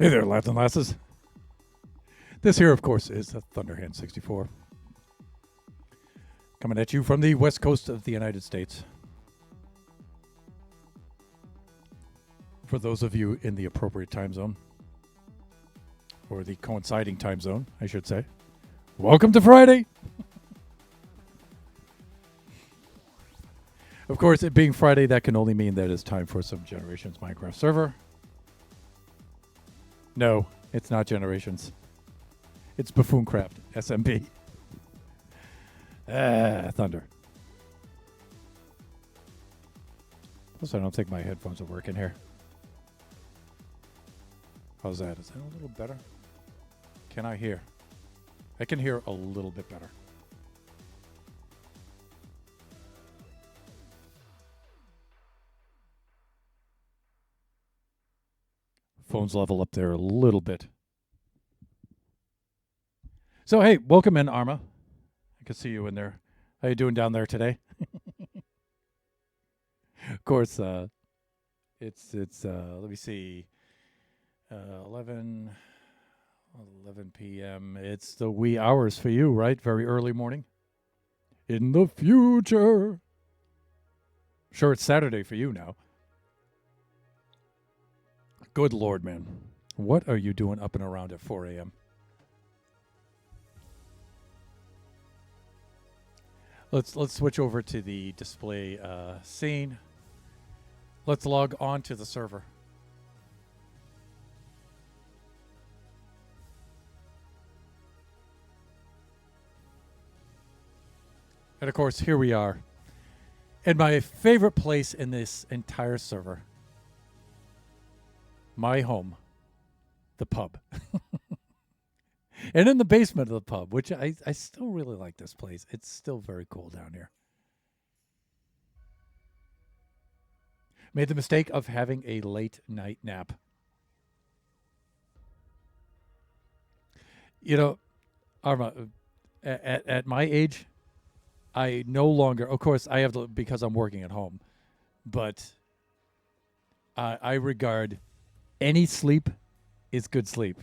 Hey there, lads and lasses. This here, of course, is the Thunderhand 64. Coming at you from the west coast of the United States. For those of you in the appropriate time zone, or the coinciding time zone, I should say, welcome to Friday! Of course, it being Friday, that can only mean that it's time for some Generations Minecraft server. No, it's not Generations. It's Buffooncraft SMP. Thunder. Plus, I don't think my headphones are working here. How's that? Is that a little better? Can I hear? I can hear a little bit better. Phones level up there a little bit. So, hey, welcome in, Arma. I can see you in there. How you doing down there today? Of course, it's let me see, 11 p.m. It's the wee hours for you, right? Very early morning. In the future. Sure, it's Saturday for you now. Good Lord, man. What are you doing up and around at 4 a.m.? Let's switch over to the display scene. Let's log on to the server. And of course, here we are. And my favorite place in this entire server. My home. The pub. And in the basement of the pub, which I still really like this place. It's still very cool down here. Made the mistake of having a late night nap. You know, Arma, at my age, I no longer, of course, I have to, because I'm working at home, but I regard any sleep is good sleep,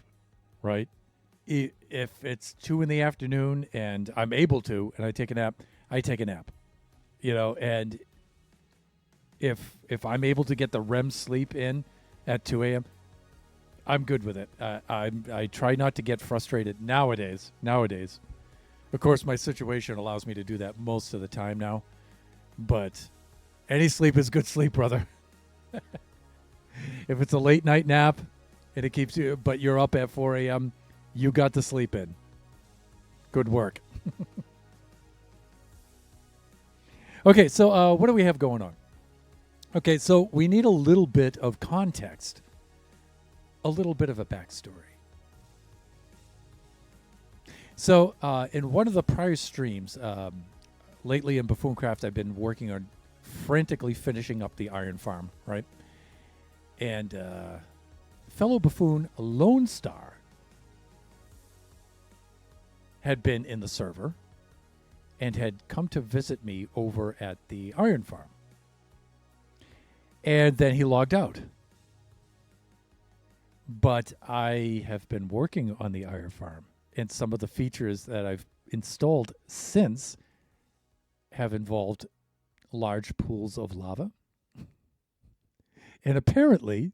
right? If it's 2 p.m. and I'm able to, and I take a nap, I take a nap, you know, and if I'm able to get the REM sleep in at 2 a.m., I'm good with it. I try not to get frustrated nowadays. Of course, my situation allows me to do that most of the time now, but any sleep is good sleep, brother. If it's a late night nap and it keeps you, but you're up at 4 a.m., you got to sleep in. Good work. Okay, so what do we have going on? Okay, so we need a little bit of context, a little bit of a backstory. So in one of the prior streams, lately in Buffooncraft, I've been working on frantically finishing up the iron farm, right? And fellow buffoon Lone Star had been in the server and had come to visit me over at the iron farm. And then he logged out. But I have been working on the iron farm, and some of the features that I've installed since have involved large pools of lava. And apparently,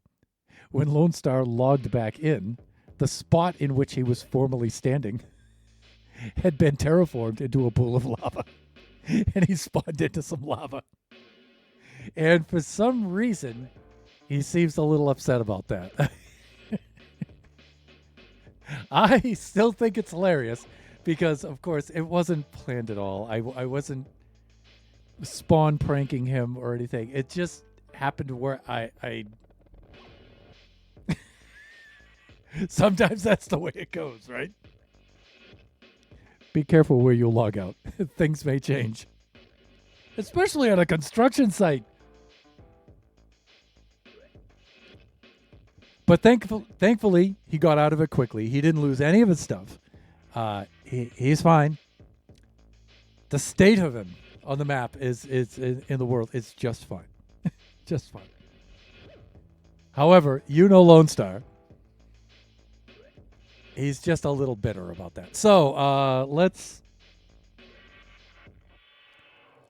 when Lone Star logged back in, the spot in which he was formerly standing had been terraformed into a pool of lava. And he spawned into some lava. And for some reason, he seems a little upset about that. I still think it's hilarious because, of course, it wasn't planned at all. I wasn't spawn pranking him or anything. It just happened where I sometimes that's the way it goes, right? Be careful where you log out. Things may change. Especially on a construction site. But thankfully, he got out of it quickly. He didn't lose any of his stuff. He's fine. The state of him on the map is in the world is just fine. Just fine. However, you know Lone Star. He's just a little bitter about that. So let's.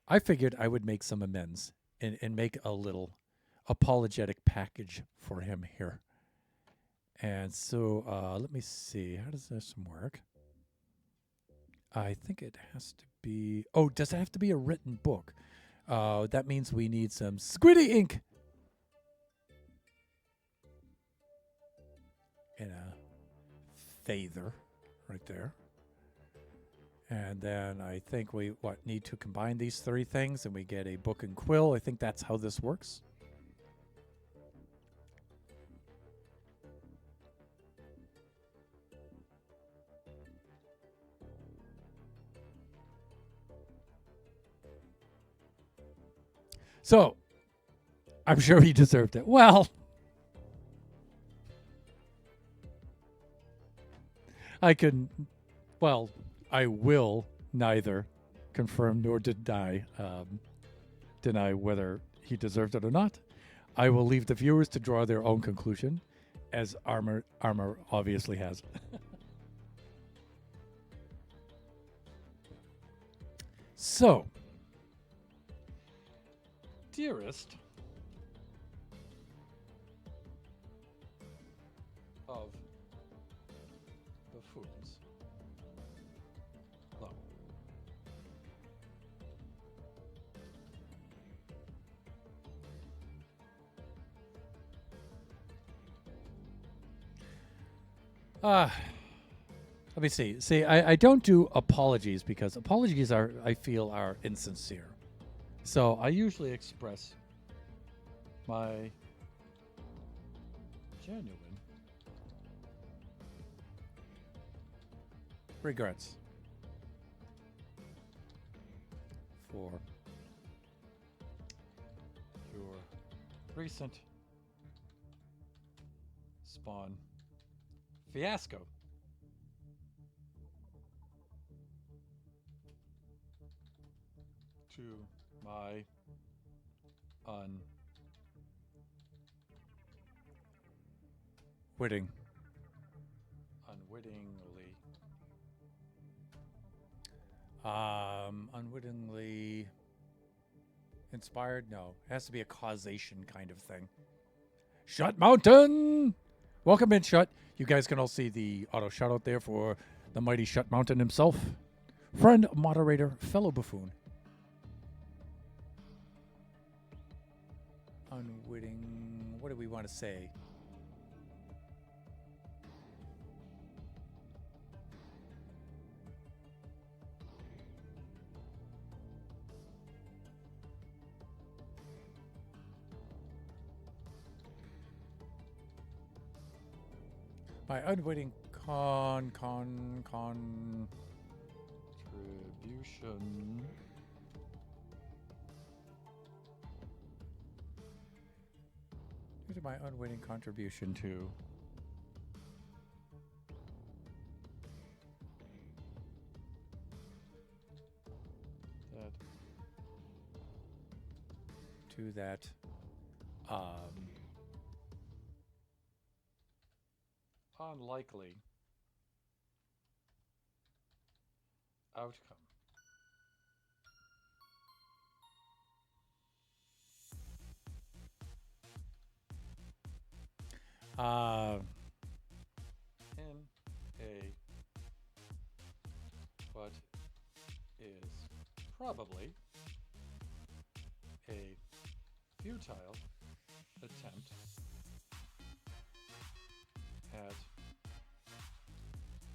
I figured I would make some amends and make a little apologetic package for him here. And so let me see. How does this work? I think it has to be. Oh, does it have to be a written book? That means we need some squiddy ink. And a feather right there. And then I think we need to combine these three things and we get a book and quill. I think that's how this works. So, I'm sure he deserved it. Well, I will neither confirm nor deny whether he deserved it or not. I will leave the viewers to draw their own conclusion, as Armor obviously has. So, dearest of buffoons. Hello. Let me see. See, I don't do apologies because apologies I feel are insincere. So I usually express my genuine regrets for your recent Spawn fiasco. To my unwittingly inspired? No, it has to be a causation kind of thing. Shut Mountain! Welcome in, Shut. You guys can all see the auto shout out there for the mighty Shut Mountain himself. Friend, moderator, fellow buffoon. Unwitting. What do we want to say? My unwitting contribution due to my unwitting contribution to that unlikely outcome. In a what is probably a futile attempt at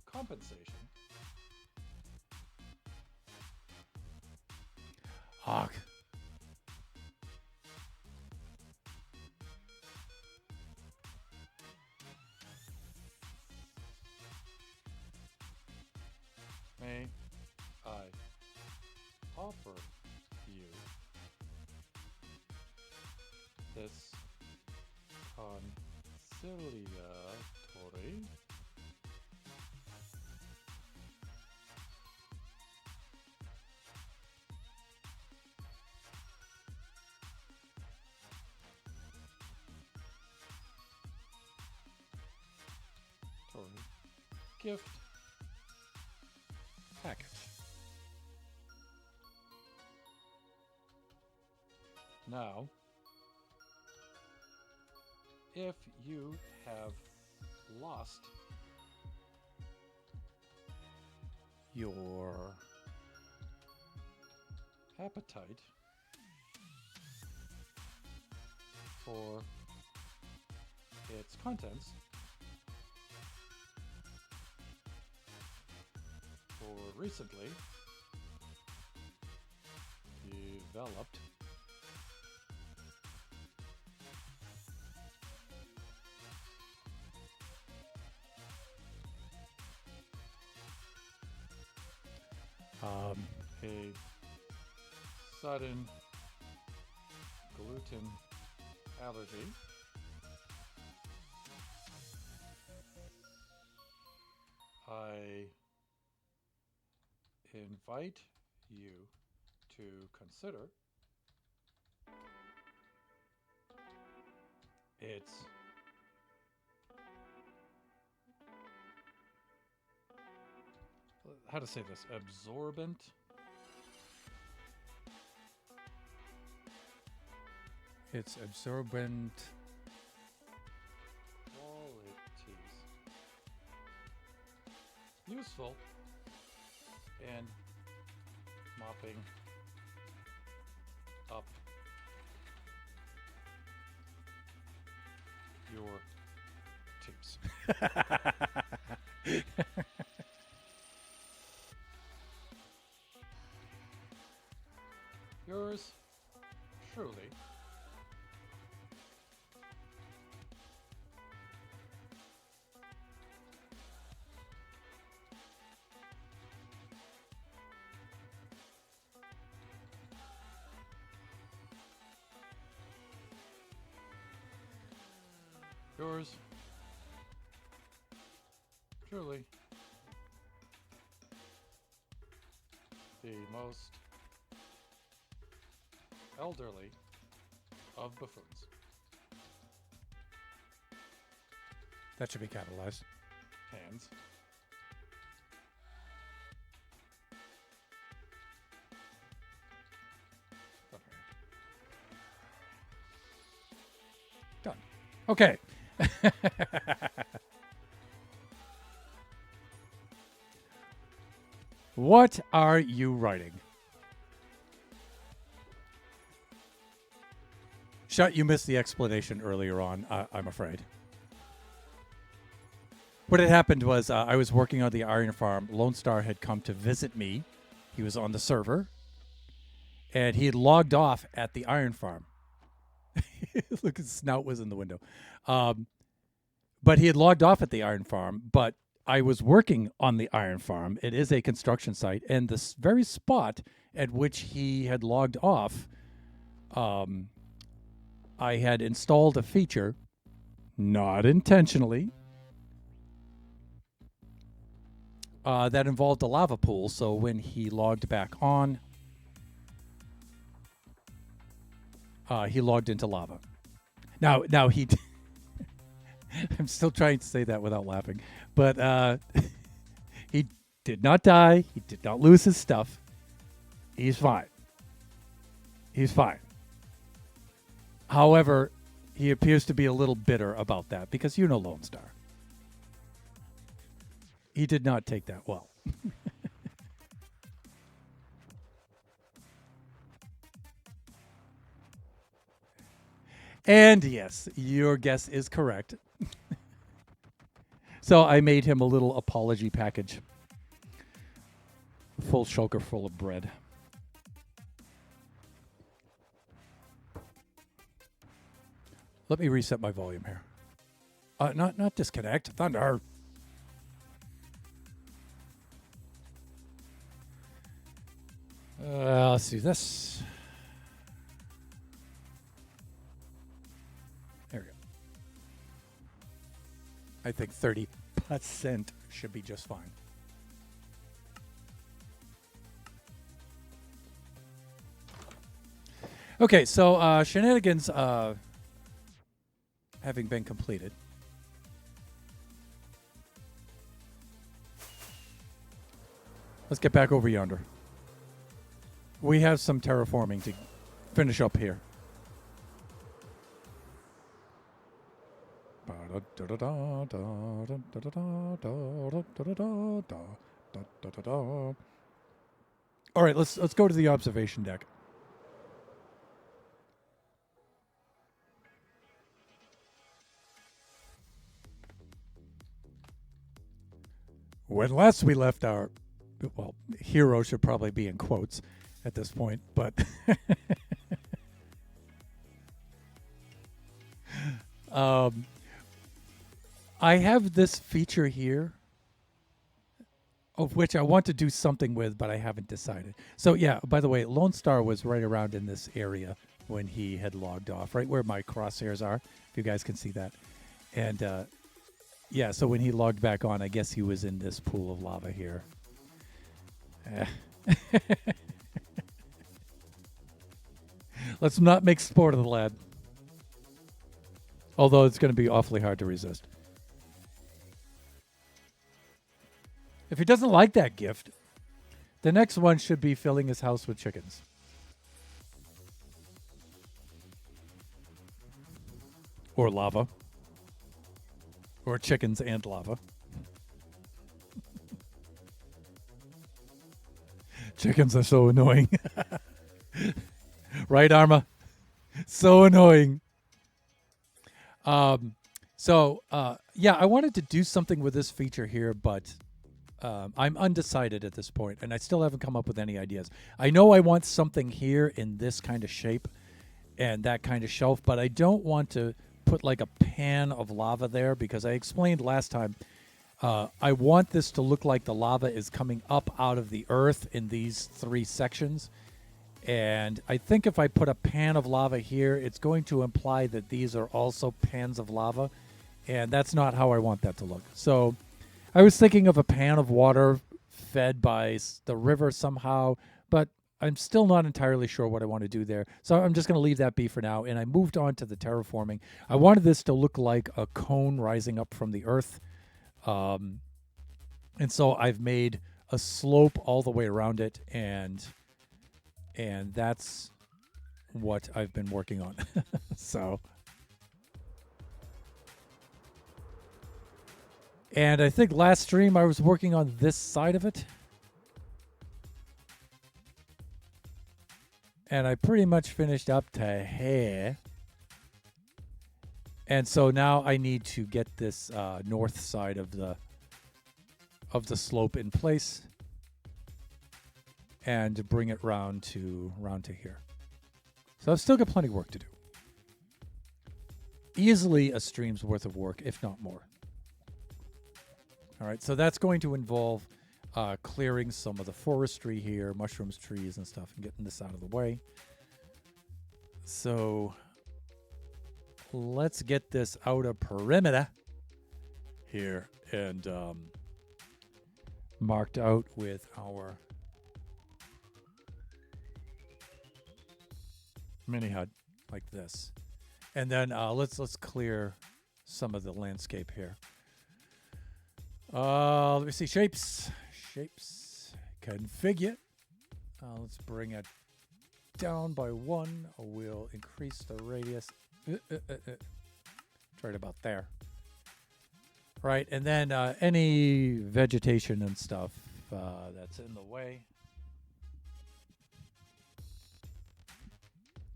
compensation. Hawk. May I offer you this conciliatory gift package. Now, if you have lost your appetite for its contents, or recently developed a sudden gluten allergy, I invite you to consider its how to say this, absorbent qualities, useful in mopping up your tips. Yours truly, yours truly, the most elderly of buffoons. That should be capitalized. Hands. Done. Okay. What are you writing? Shut, you missed the explanation earlier on, I'm afraid. What had happened was I was working on the iron farm. Lone Star had come to visit me. He was on the server. And he had logged off at the iron farm. Look, his snout was in the window. But he had logged off at the iron farm. But I was working on the iron farm. It is a construction site. And this very spot at which he had logged off, I had installed a feature, not intentionally, that involved a lava pool. So when he logged back on, he logged into lava. Now he. I'm still trying to say that without laughing, but he did not die. He did not lose his stuff. He's fine. He's fine. However, he appears to be a little bitter about that because you know Lone Star. He did not take that well. And yes, your guess is correct. So I made him a little apology package. Full shulker full of bread. Let me reset my volume here. Not disconnect. Thunder. Let's do this. There we go. I think 30% should be just fine. Okay, so shenanigans having been completed. Let's get back over yonder. We have some terraforming to finish up here. All right, let's go to the observation deck. When last we left our, well, hero should probably be in quotes at this point, but I have this feature here of which I want to do something with, but I haven't decided. So yeah, by the way, Lone Star was right around in this area when he had logged off, right where my crosshairs are, if you guys can see that. And yeah, so when he logged back on, I guess he was in this pool of lava here. Let's not make sport of the lad. Although it's going to be awfully hard to resist. If he doesn't like that gift, the next one should be filling his house with chickens. Or lava. Or chickens and lava. Chickens are so annoying. Right, Arma? So annoying. Yeah, I wanted to do something with this feature here, but I'm undecided at this point, and I still haven't come up with any ideas. I know I want something here in this kind of shape and that kind of shelf, but I don't want to put like a pan of lava there because I explained last time I want this to look like the lava is coming up out of the earth in these three sections. And I think if I put a pan of lava here, it's going to imply that these are also pans of lava. And that's not how I want that to look. So I was thinking of a pan of water fed by the river somehow, but I'm still not entirely sure what I want to do there. So I'm just going to leave that be for now. And I moved on to the terraforming. I wanted this to look like a cone rising up from the earth. And so I've made a slope all the way around it, and that's what I've been working on. So, and I think last stream I was working on this side of it, and I pretty much finished up to here. And so now I need to get this north side of the slope in place and bring it round to here. So I've still got plenty of work to do. Easily a stream's worth of work, if not more. All right, so that's going to involve clearing some of the forestry here, mushrooms, trees, and stuff, and getting this out of the way. So let's get this outer perimeter here and marked out with our mini HUD like this. And then let's clear some of the landscape here. Let me see, shapes, configure. Let's bring it down by 1. We'll increase the radius. Right about there. Right, and then any vegetation and stuff that's in the way.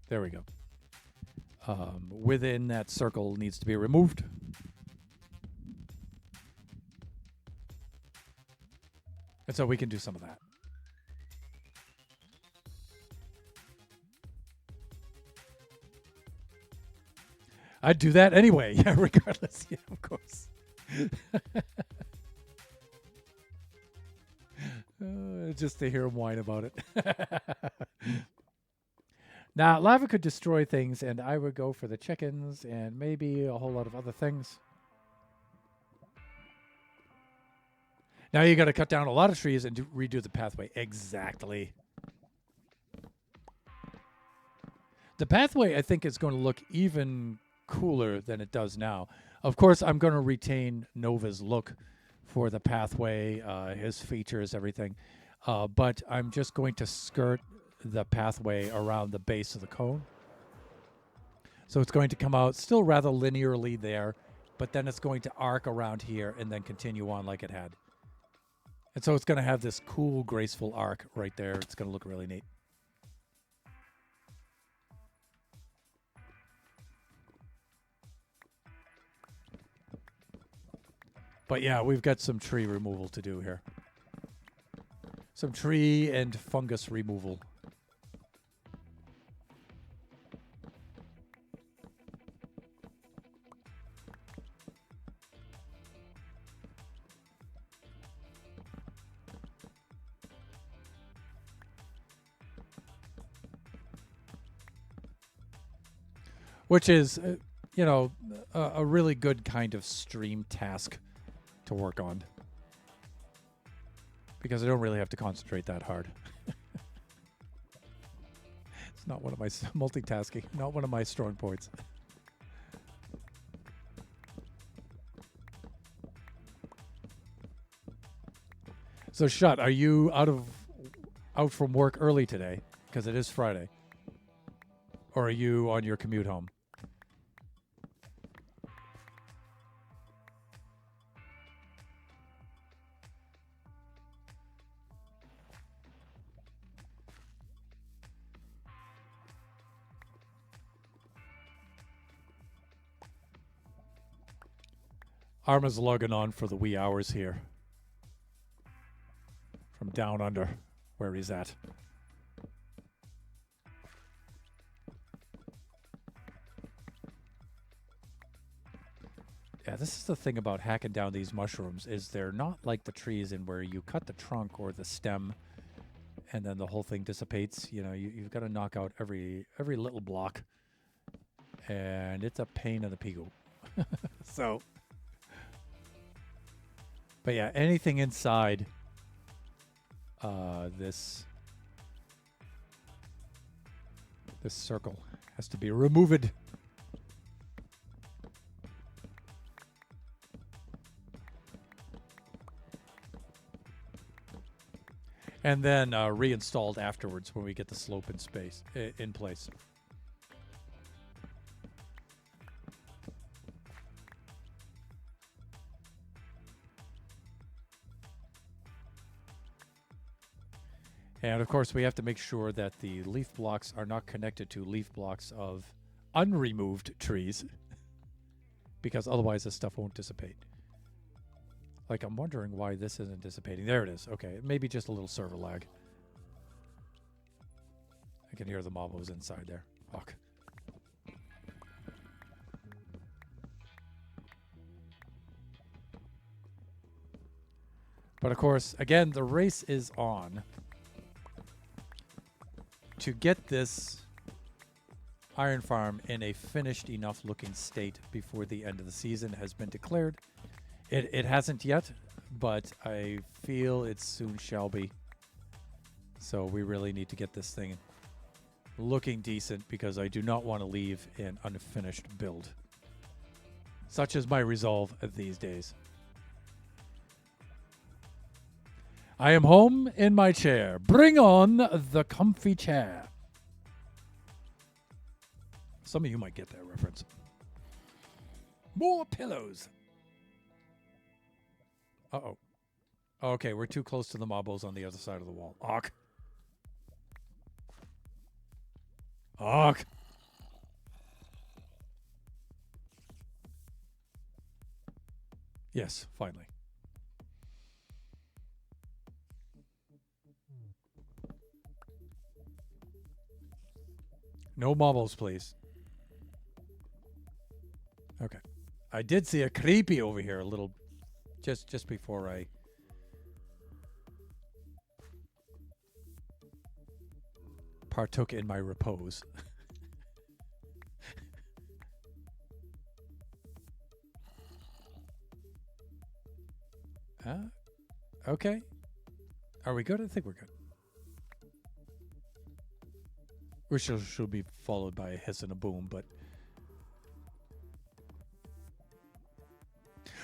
There we go. Within that circle needs to be removed. And so we can do some of that. I'd do that anyway, yeah, regardless. Yeah, of course. Just to hear him whine about it. Now, lava could destroy things, and I would go for the chickens and maybe a whole lot of other things. Now you got to cut down a lot of trees and redo the pathway. Exactly. The pathway, I think, is going to look even cooler than it does now. Of course, I'm going to retain Nova's look for the pathway, his features, everything. But I'm just going to skirt the pathway around the base of the cone. So it's going to come out still rather linearly there, but then it's going to arc around here and then continue on like it had. And so it's going to have this cool, graceful arc right there. It's going to look really neat. But yeah, we've got some tree removal to do here. Some tree and fungus removal. Which is, you know, a really good kind of stream task to work on. Because I don't really have to concentrate that hard. It's not one of my multitasking, not one of my strong points. So, Shut, are you out from work early today? Because it is Friday. Or are you on your commute home? Arma's logging on for the wee hours here. From down under, where he's at. Yeah, this is the thing about hacking down these mushrooms, is they're not like the trees in where you cut the trunk or the stem and then the whole thing dissipates. You know, you've got to knock out every little block. And it's a pain in the pigo. So... But yeah, anything inside this circle has to be removed. And then reinstalled afterwards when we get the slope in place. And of course, we have to make sure that the leaf blocks are not connected to leaf blocks of unremoved trees, because otherwise this stuff won't dissipate. Like, I'm wondering why this isn't dissipating. There it is. Okay, maybe just a little server lag. I can hear the mobos inside there. Fuck. But of course, again, the race is on. To get this iron farm in a finished enough looking state before the end of the season has been declared. It hasn't yet, but I feel it soon shall be. So we really need to get this thing looking decent, because I do not want to leave an unfinished build. Such is my resolve these days. I am home in my chair. Bring on the comfy chair. Some of you might get that reference. More pillows. Uh-oh. Okay, we're too close to the mobos on the other side of the wall. Ark. Ark. Yes, finally. No mobbles, please. Okay. I did see a creepy over here a little just before I partook in my repose. Okay. Are we good? I think we're good. Which should be followed by a hiss and a boom, but...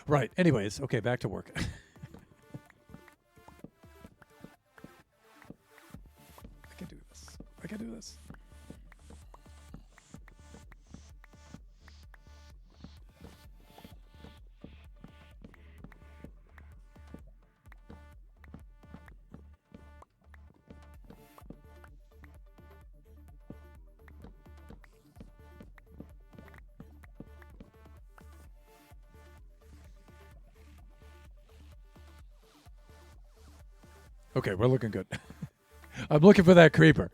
Right. Anyways, okay, back to work. Okay, we're looking good. I'm looking for that creeper.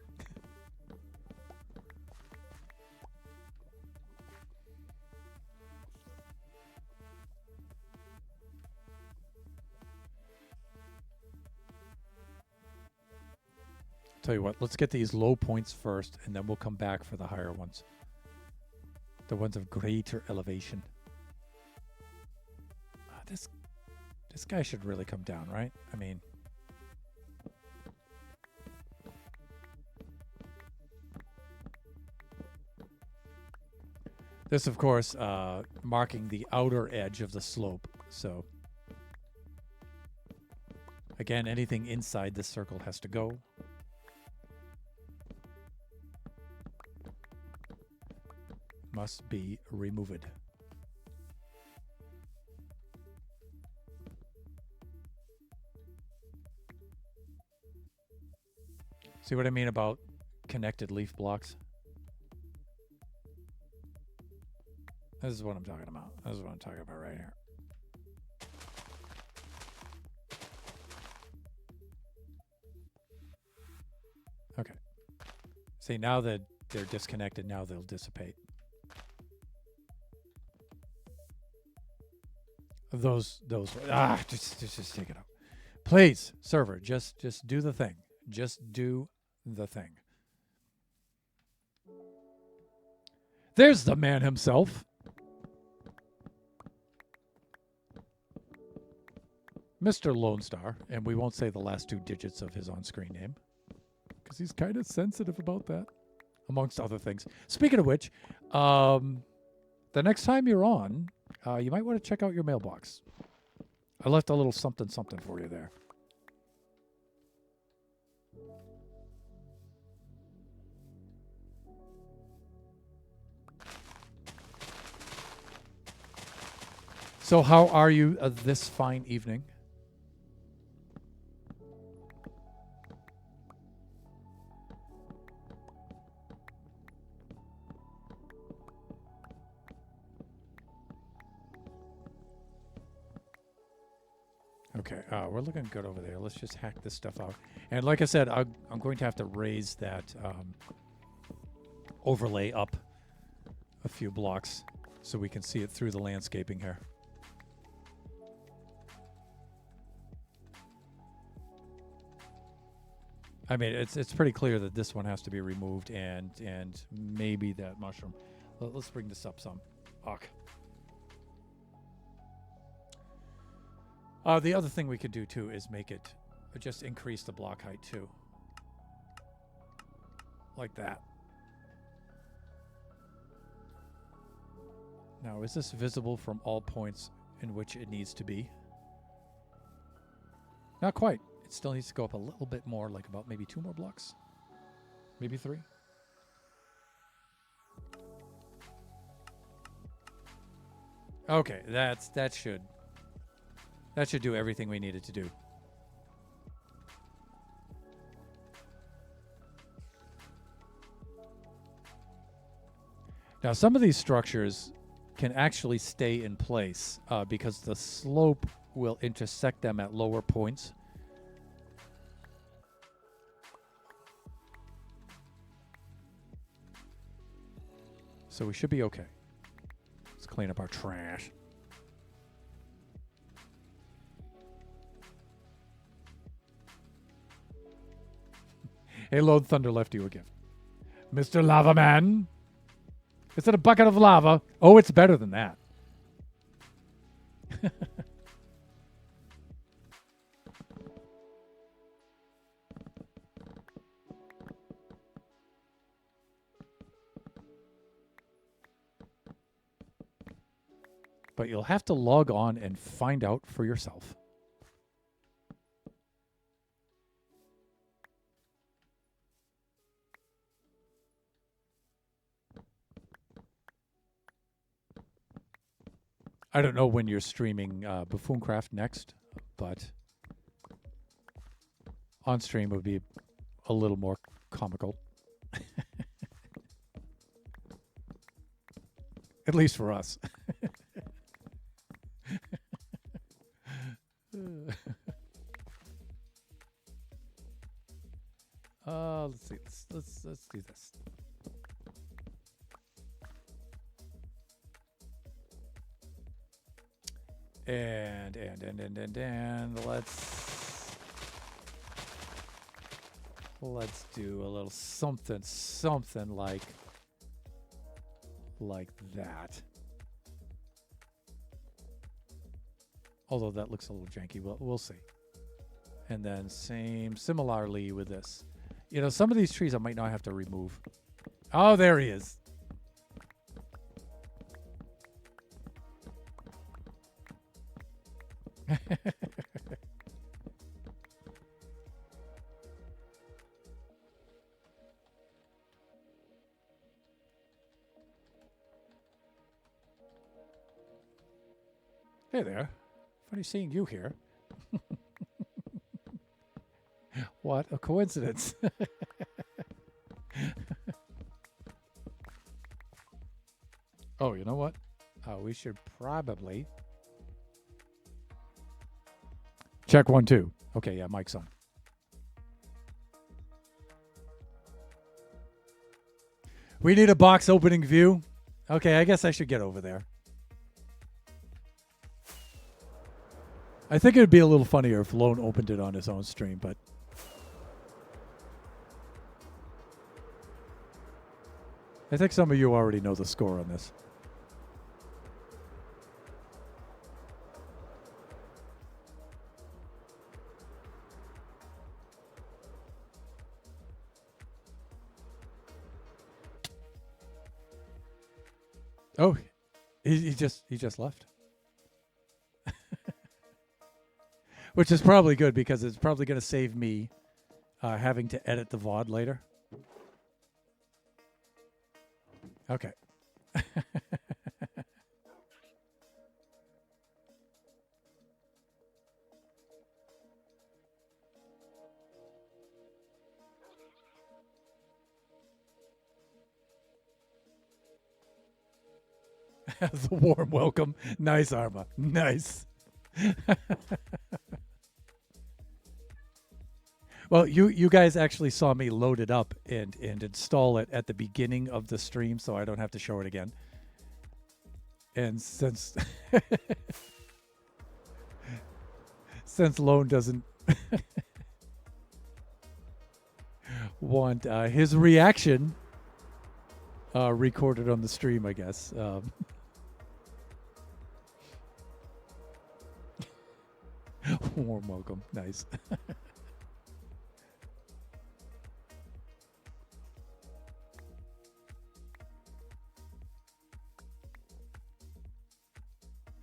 Tell you what, let's get these low points first, and then we'll come back for the higher ones. The ones of greater elevation. This guy should really come down, right? I mean... This, of course, marking the outer edge of the slope, so... Again, anything inside this circle has to go. Must be removed. See what I mean about connected leaf blocks? This is what I'm talking about. This is what I'm talking about right here. Okay. See, now that they're disconnected, now they'll dissipate. Those just take it out. Please, server, just do the thing. Just do the thing. There's the man himself. Mr. Lone Star, and we won't say the last 2 digits of his on-screen name because he's kind of sensitive about that, amongst other things. Speaking of which, the next time you're on, you might want to check out your mailbox. I left a little something for you there. So how are you this fine evening? Okay, we're looking good over there. Let's just hack this stuff out. And like I said, I'm going to have to raise that overlay up a few blocks so we can see it through the landscaping here. I mean, it's pretty clear that this one has to be removed and maybe that mushroom. Let's bring this up some. Ugh. The other thing we could do, too, is make it... just increase the block height, too. Like that. Now, is this visible from all points in which it needs to be? Not quite. It still needs to go up a little bit more, like about maybe 2 more blocks. Maybe 3. Okay, that should do everything we needed to do. Now, some of these structures can actually stay in place because the slope will intersect them at lower points. So we should be okay. Let's clean up our trash. Hey, Lord Thunder left you a gift. Mr. Lava Man. Is it a bucket of lava? Oh, it's better than that. But you'll have to log on and find out for yourself. I don't know when you're streaming Buffooncraft next, but on stream would be a little more comical. At least for us. Let's see. Let's do this. And let's do a little something like that. Although that looks a little janky, we'll see. And then similarly with this. You know, some of these trees I might not have to remove. Oh, there he is. Hey there. Funny seeing you here. What a coincidence. Oh, you know what? We should probably check 1, 2. Okay, yeah, mic's on. We need a box opening view. Okay, I guess I should get over there. I think it would be a little funnier if Lone opened it on his own stream, but I think some of you already know the score on this. Oh, he just left. Which is probably good because it's probably going to save me having to edit the VOD later. Okay. The warm welcome. Nice, Arma. Nice. Well, you guys actually saw me load it up and install it at the beginning of the stream, so I don't have to show it again. And since Lone doesn't want his reaction recorded on the stream, I guess. Warm welcome. Nice.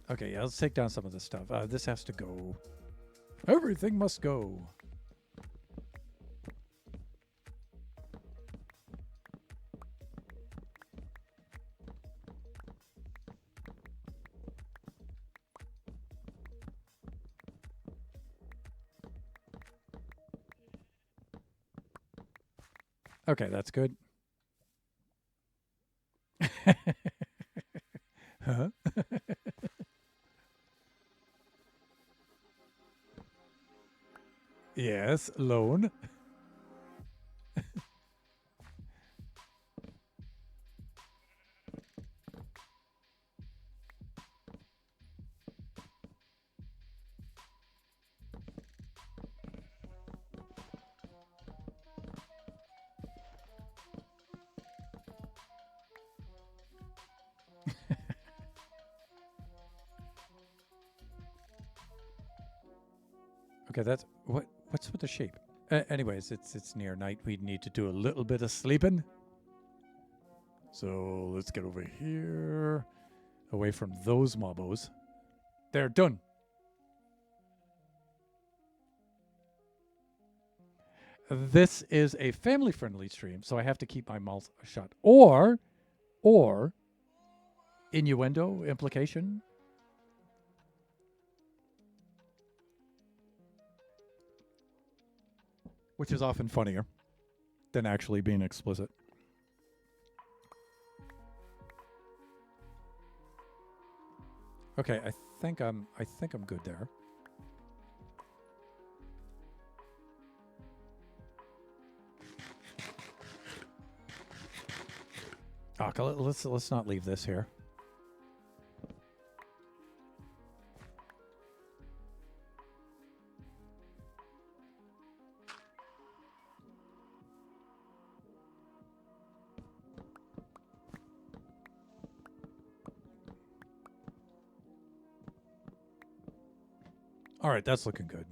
Okay, yeah, let's take down some of this stuff. This has to go. Everything must go. Okay, that's good. Huh? Yes, Lone. Okay, that's what's with the shape? Anyways, it's near night. We need to do a little bit of sleeping. So let's get over here, away from those mobbos. They're done. This is a family-friendly stream, so I have to keep my mouth shut. Or innuendo, implication. Which is often funnier than actually being explicit. Okay, I think I'm good there. Okay, let's not leave this here. All right, that's looking good.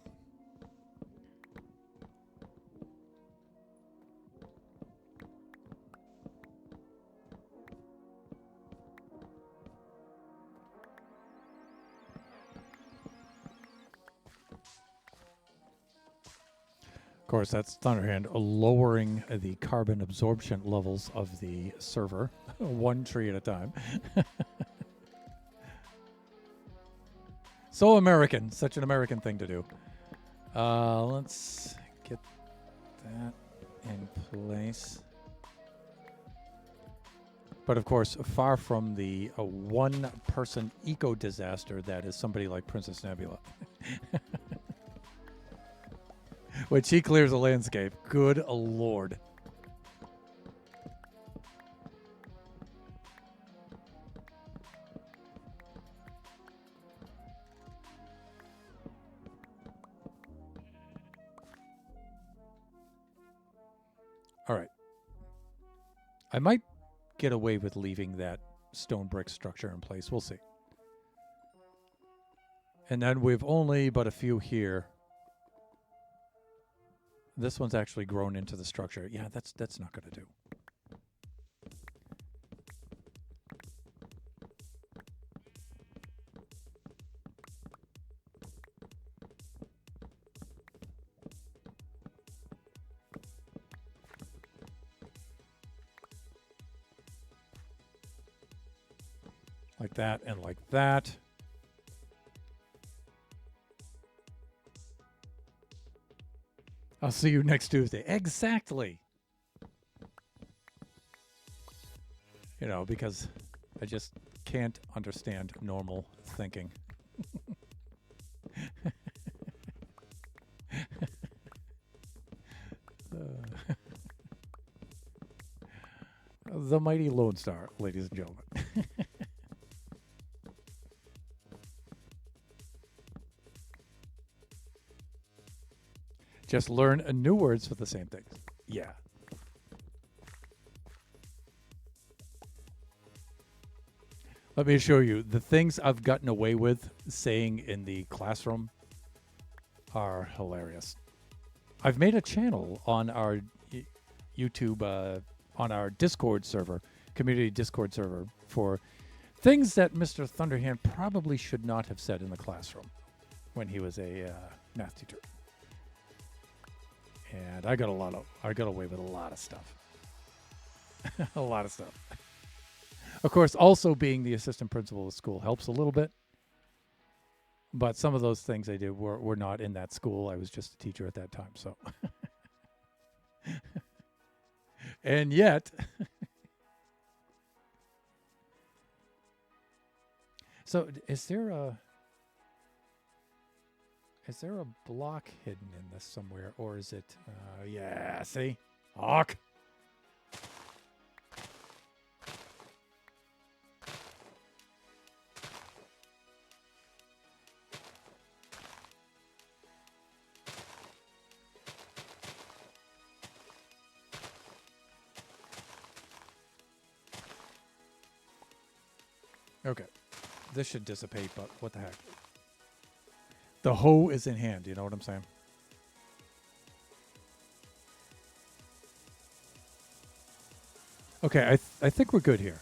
Of course, that's Thunderhand lowering the carbon absorption levels of the server, one tree at a time. So American, such an American thing to do. Let's get that in place. But of course, far from the one-person eco-disaster that is somebody like Princess Nebula. When she clears a landscape, good lord. All right. I might get away with leaving that stone brick structure in place. We'll see. And then we've only but a few here. This one's actually grown into the structure. Yeah, that's not going to do. Like that and like that. I'll see you next Tuesday. Exactly. You know, because I just can't understand normal thinking. The mighty Lone Star, ladies and gentlemen. Just learn new words for the same things. Yeah. Let me show you. The things I've gotten away with saying in the classroom are hilarious. I've made a channel on our YouTube, on our Discord server, community Discord server, for things that Mr. Thunderhand probably should not have said in the classroom when he was a math teacher. And I got away with a lot of stuff. A lot of stuff. Of course, also being the assistant principal of the school helps a little bit. But some of those things I did were not in that school. I was just a teacher at that time, so. And yet. So is there a block hidden in this somewhere, or is it? Yeah, see, Hawk. Okay, this should dissipate, but what the heck? The hoe is in hand, you know what I'm saying? Okay, I think we're good here.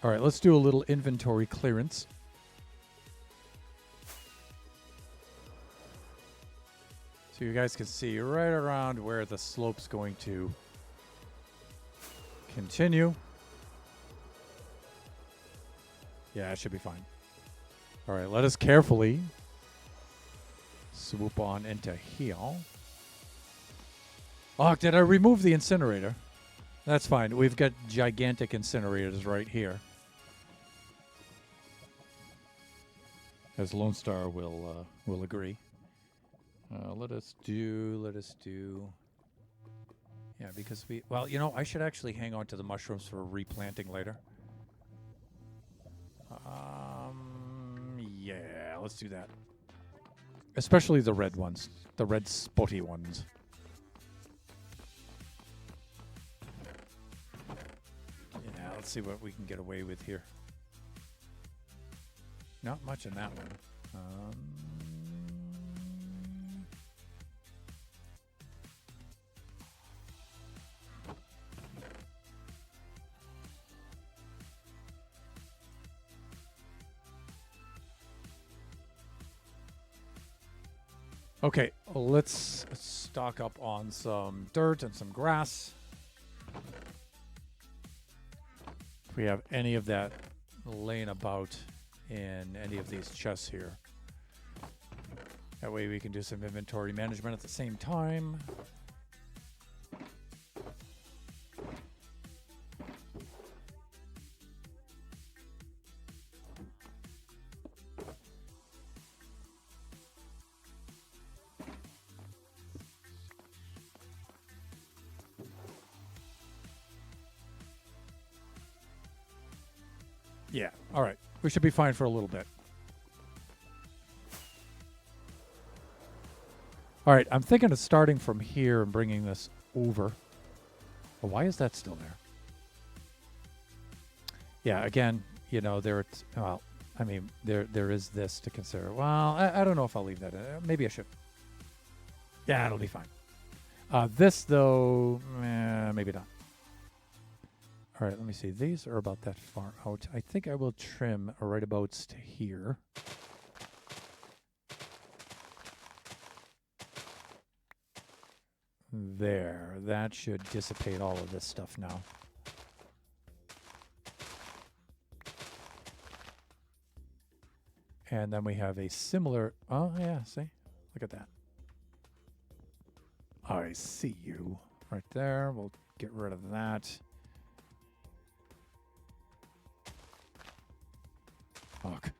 All right, let's do a little inventory clearance. So you guys can see right around where the slope's going to continue. Yeah, it should be fine. All right, let us carefully swoop on into here. Oh, did I remove the incinerator? That's fine. We've got gigantic incinerators right here. As Lone Star will agree. Let us do. Yeah, because well, I should actually hang on to the mushrooms for replanting later. Yeah, let's do that. Especially the red ones, the red spotty ones. Yeah, let's see what we can get away with here. Not much in that one. Okay, let's stock up on some dirt and some grass. If we have any of that laying about in any of these chests here. That way we can do some inventory management at the same time. Yeah, all right. We should be fine for a little bit. All right, I'm thinking of starting from here and bringing this over. Well, why is that still there? Yeah, again, there is this to consider. Well, I don't know if I'll leave that. Maybe I should. Yeah, it'll be fine. This, though, maybe not. All right, let me see. These are about that far out. I think I will trim right about to here. There. That should dissipate all of this stuff now. And then we have a similar... Oh, yeah, see? Look at that. I see you. Right there. We'll get rid of that. Fuck.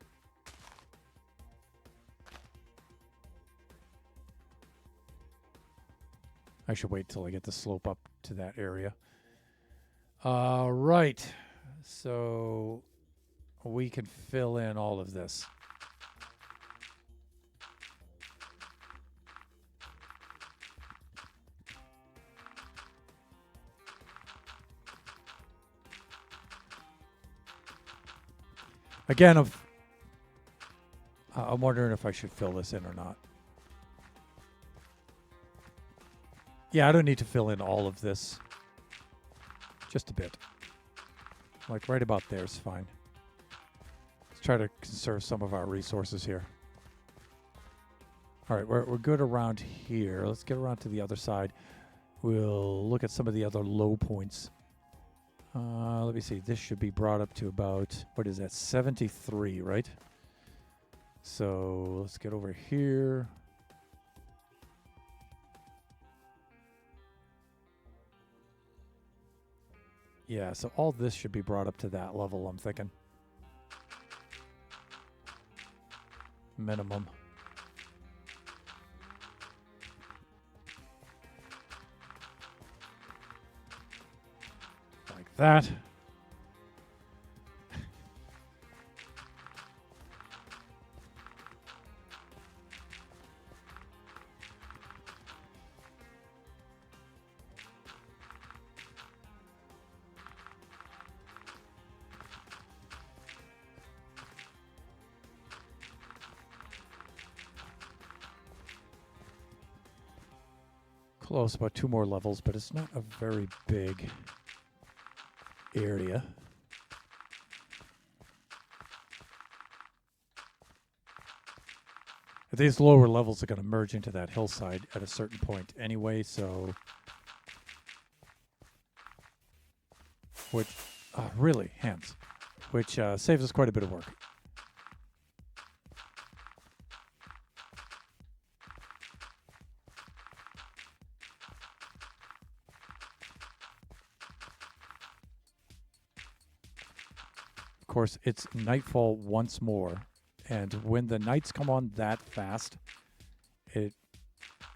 I should wait till I get the slope up to that area. Right. So we can fill in all of this. Again, I'm wondering if I should fill this in or not. Yeah, I don't need to fill in all of this. Just a bit. Like right about there is fine. Let's try to conserve some of our resources here. All right, we're good around here. Let's get around to the other side. We'll look at some of the other low points. Let me see. This should be brought up to about, what is that, 73, right? So let's get over here. Yeah, so all this should be brought up to that level, I'm thinking. Minimum. Like that. Close, about 2 more levels, but it's not a very big area. These lower levels are going to merge into that hillside at a certain point anyway, so... Which, really, hands. Which saves us quite a bit of work. Of course, it's nightfall once more, and when the nights come on that fast, it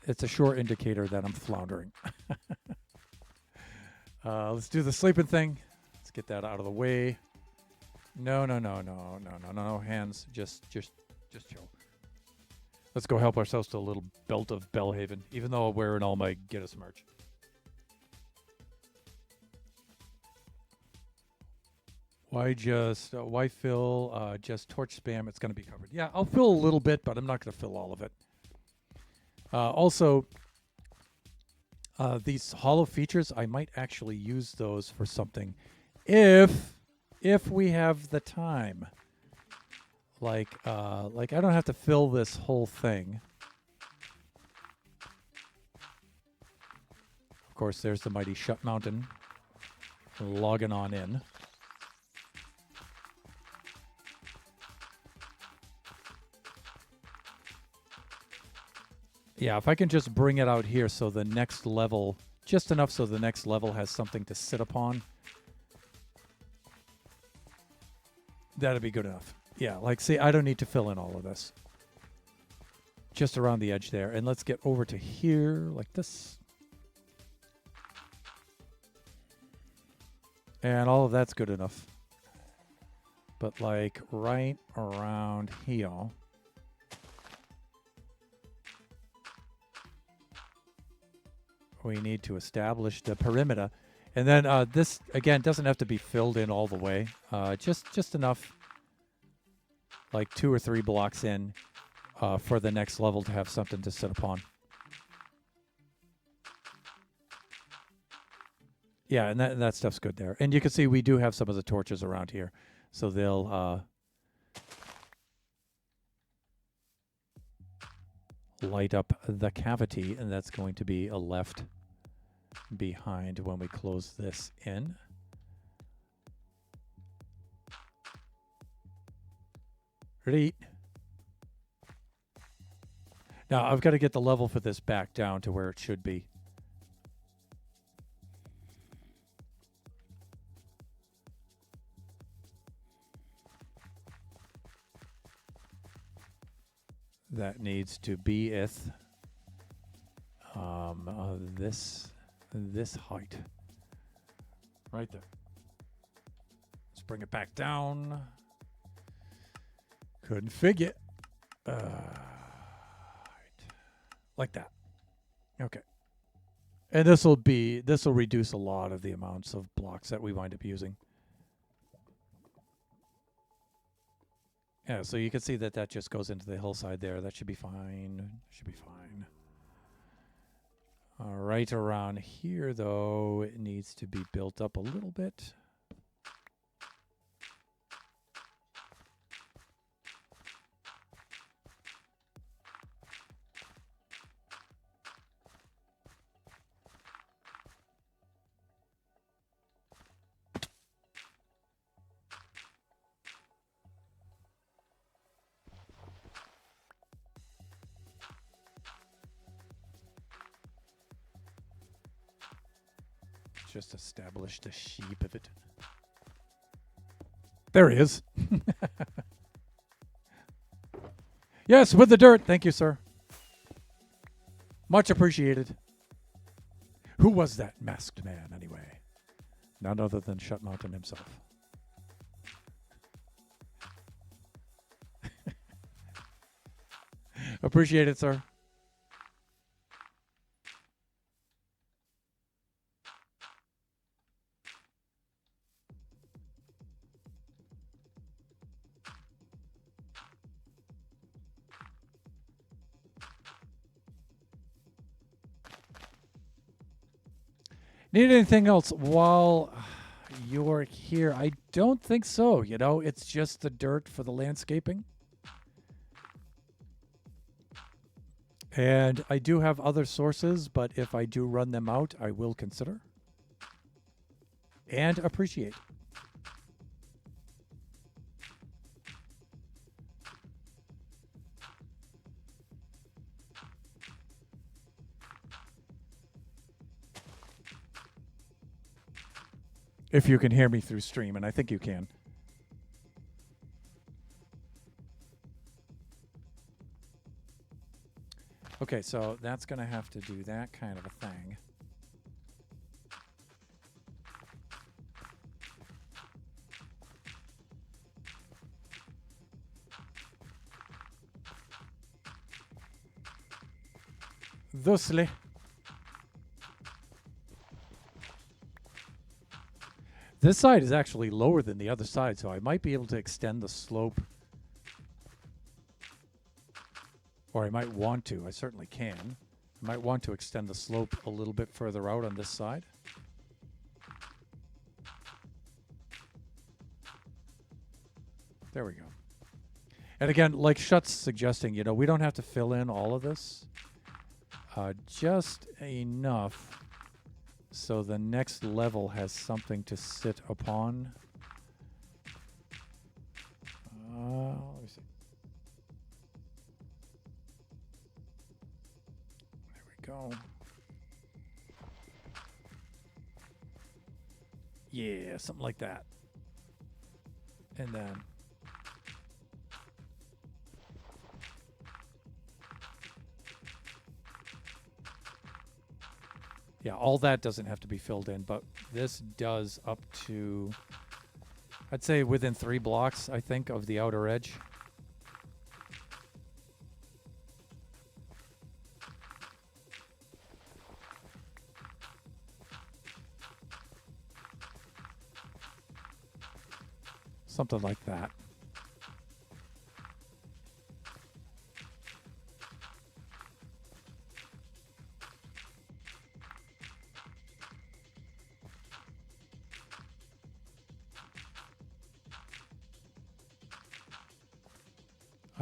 it's a sure indicator that I'm floundering. Let's do the sleeping thing. Let's get that out of the way. No, hands. Just chill. Let's go help ourselves to a little belt of Bellhaven, even though I'm wearing all my Get Us merch. Why fill just torch spam? It's going to be covered. Yeah, I'll fill a little bit, but I'm not going to fill all of it. Also, these hollow features, I might actually use those for something if we have the time. Like I don't have to fill this whole thing. Of course, there's the mighty Shut Mountain logging on in. Yeah, if I can just bring it out here so the next level, just enough so the next level has something to sit upon, that'd be good enough. Yeah, like, see, I don't need to fill in all of this. Just around the edge there. And let's get over to here like this. And all of that's good enough. But, like, right around here. We need to establish the perimeter. And then this, again, doesn't have to be filled in all the way. Just enough, like 2 or 3 blocks in for the next level to have something to sit upon. Yeah, and that stuff's good there. And you can see we do have some of the torches around here. So they'll light up the cavity, and that's going to be a left behind when we close this in. Ready? Now I've got to get the level for this back down to where it should be. That needs to be this height right there. Let's bring it back down. Couldn't figure. Right. Like that. Okay. And this will reduce a lot of the amounts of blocks that we wind up using. Yeah, so you can see that just goes into the hillside there. That should be fine. Should be fine. Right around here, though, it needs to be built up a little bit. Just establish the shape of it. There he is. Yes, with the dirt. Thank you, sir. Much appreciated. Who was that masked man, anyway? None other than Shut Mountain himself. Appreciate it, sir. Need anything else while you're here? I don't think so. You know, it's just the dirt for the landscaping. And I do have other sources, but if I do run them out, I will consider and appreciate. If you can hear me through stream, and I think you can. Okay, so that's going to have to do that kind of a thing. Thusly. This side is actually lower than the other side, so I might be able to extend the slope. Or I might want to. I certainly can. I might want to extend the slope a little bit further out on this side. There we go. And again, like Shut's suggesting, you know, we don't have to fill in all of this. Just enough so the next level has something to sit upon. Let me see. There we go. Yeah, something like that. And then yeah, all that doesn't have to be filled in, but this does up to, I'd say within 3 blocks, I think, of the outer edge. Something like that.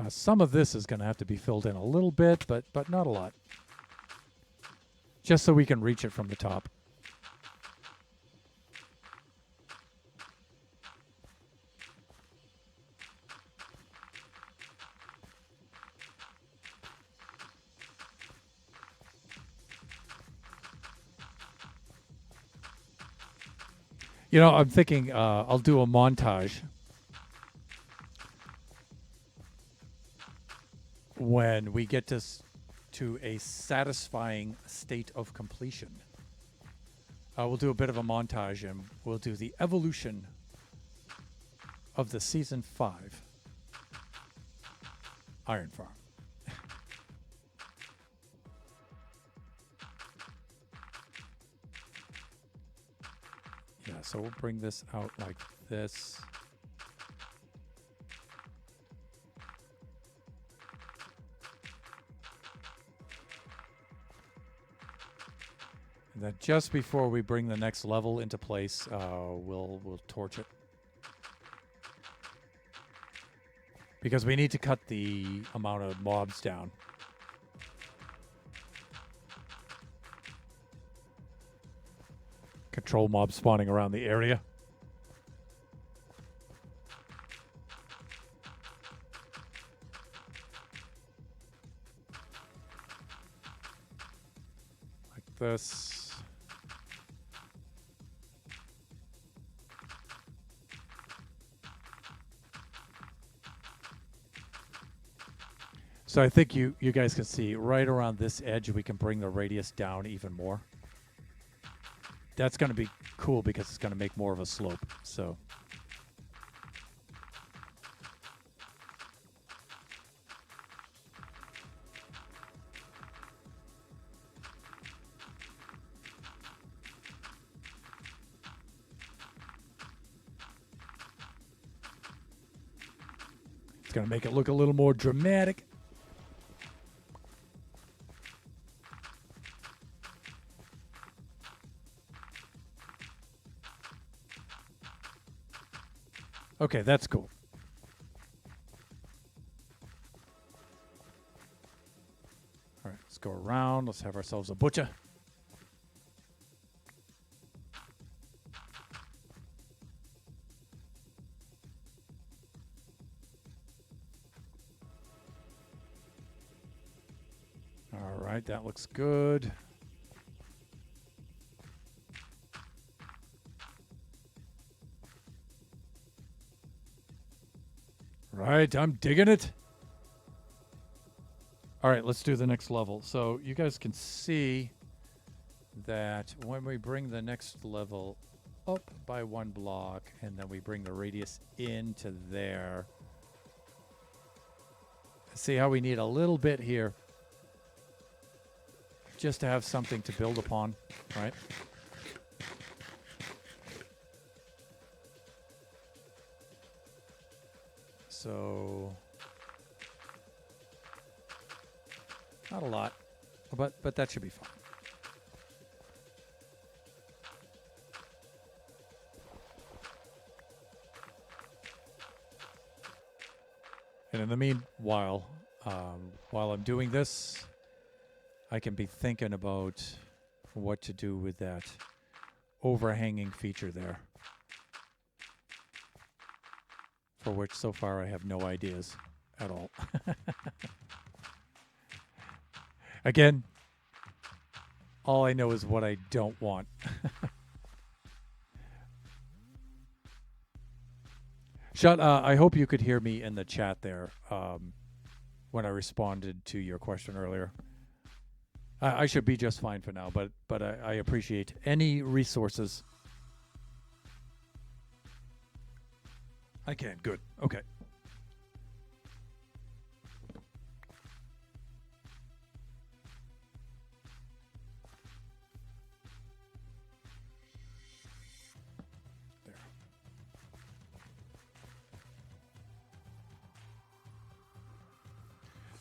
Some of this is going to have to be filled in a little bit, but not a lot. Just so we can reach it from the top. You know, I'm thinking I'll do a montage when we get to a satisfying state of completion. We'll do a bit of a montage, and we'll do the evolution of the Season 5 Iron Farm. Yeah, so we'll bring this out like this. And then just before we bring the next level into place, we'll torch it. Because we need to cut the amount of mobs down. Control mobs spawning around the area. Like this. So I think you guys can see right around this edge, we can bring the radius down even more. That's going to be cool because it's going to make more of a slope. So it's going to make it look a little more dramatic. Okay, that's cool. All right, let's go around. Let's have ourselves a butcher. All right, that looks good. Right, I'm digging it. All right, let's do the next level. So you guys can see that when we bring the next level up by 1 block, and then we bring the radius into there. See how we need a little bit here just to have something to build upon, right? So not a lot, but that should be fine. And in the meanwhile, while I'm doing this, I can be thinking about what to do with that overhanging feature there, for which so far I have no ideas at all. Again, all I know is what I don't want. I hope you could hear me in the chat there when I responded to your question earlier. I should be just fine for now, but I appreciate any resources. I can. Good. Okay.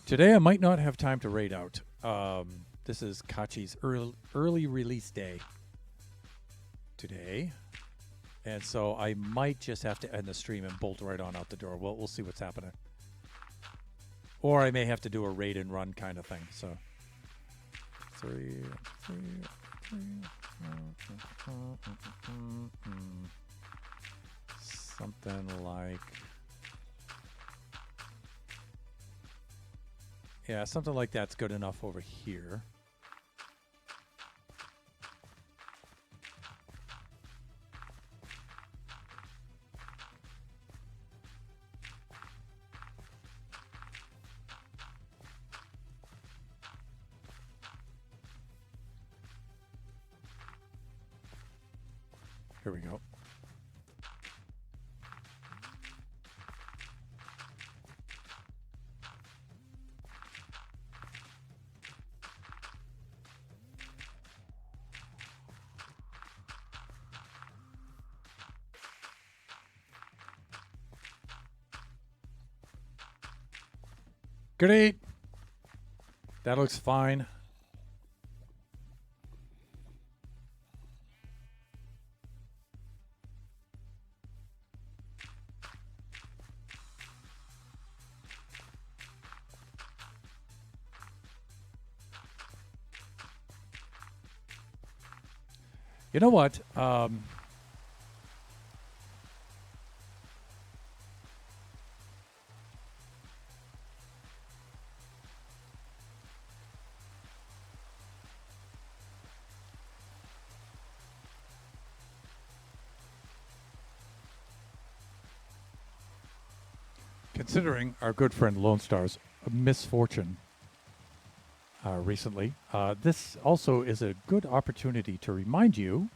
Today I might not have time to raid out. This is Kachi's early release day today. And so I might just have to end the stream and bolt right on out the door. We'll see what's happening. Or I may have to do a raid and run kind of thing. So 3. Something like... Yeah, something like that's good enough over here. Here we go. Great. That looks fine. You know what? Considering our good friend Lone Star's misfortune recently, this also is a good opportunity to remind you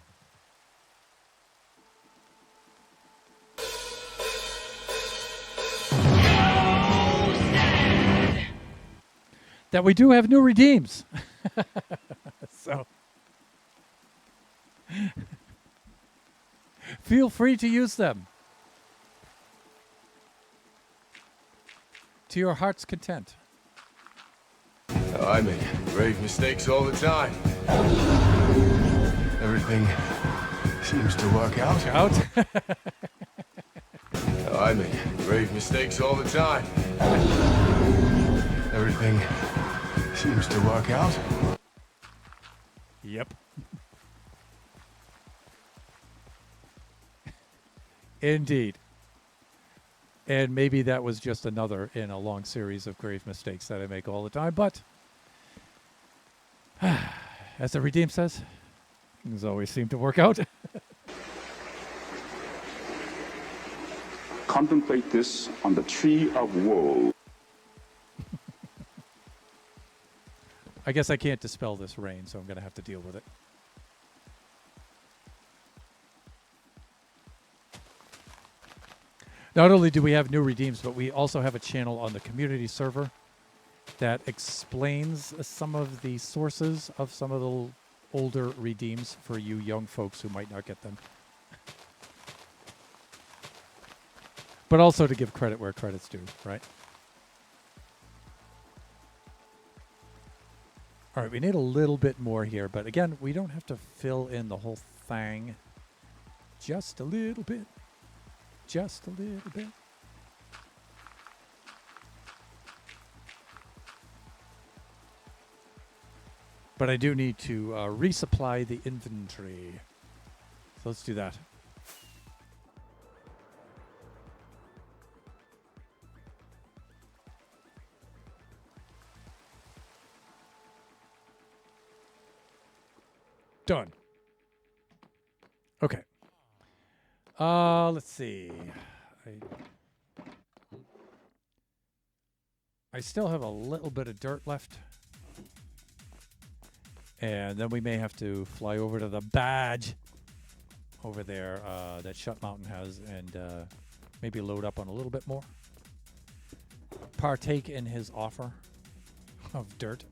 that we do have new redeems. So feel free to use them to your heart's content. I make grave mistakes all the time. Everything seems to work out. I make grave mistakes all the time. Everything seems to work out. Yep. Indeed. And maybe that was just another in a long series of grave mistakes that I make all the time. But as the Redeem says, things always seem to work out. Contemplate this on the tree of woe. I guess I can't dispel this rain, so I'm going to have to deal with it. Not only do we have new redeems, but we also have a channel on the community server that explains some of the sources of some of the older redeems for you young folks who might not get them. But also to give credit where credit's due, right? All right, we need a little bit more here, but again, we don't have to fill in the whole thing. Just a little bit. Just a little bit. But I do need to resupply the inventory. So let's do that. Done. Okay. Let's see. I still have a little bit of dirt left. And then we may have to fly over to the badge over there that Shut Mountain has and maybe load up on a little bit more. Partake in his offer of dirt.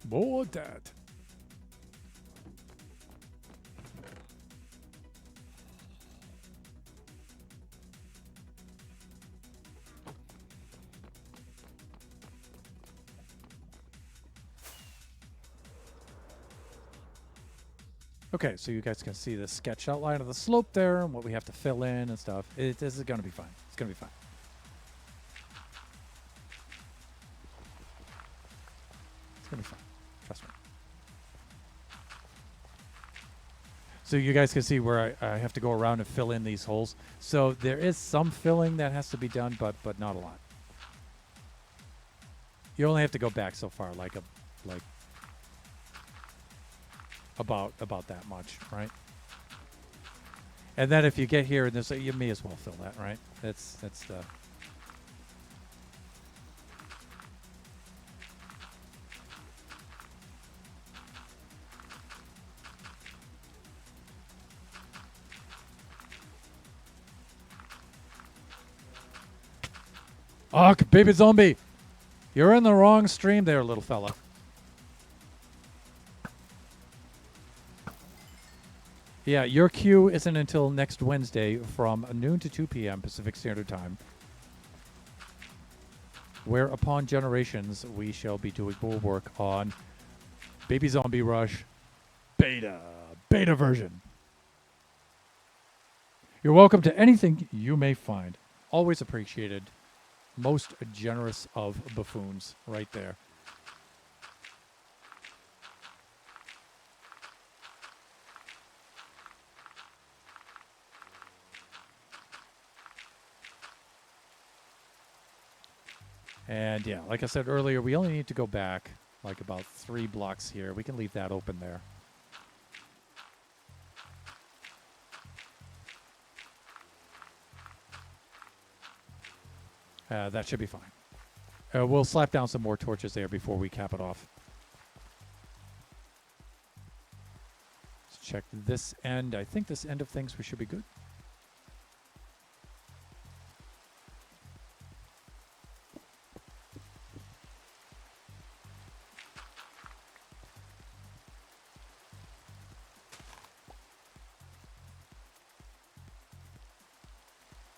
More that. Okay, so you guys can see the sketch outline of the slope there and what we have to fill in and stuff. This is going to be fine. It's going to be fine. It's going to be fine. Trust me. So you guys can see where I have to go around and fill in these holes. So there is some filling that has to be done, but not a lot. You only have to go back so far, like about that much, right? And then if you get here and there's you may as well fill that, right? That's the Oh, baby zombie. You're in the wrong stream there, little fella. Yeah, your queue isn't until next Wednesday from noon to 2 p.m. Pacific Standard Time, where upon Generations we shall be doing more work on Baby Zombie Rush beta version. You're welcome to anything you may find. Always appreciated. Most generous of buffoons right there. And yeah, like I said earlier, we only need to go back like about 3 blocks here. We can leave that open there. That should be fine. We'll slap down some more torches there before we cap it off. Let's check this end. I think this end of things we should be good.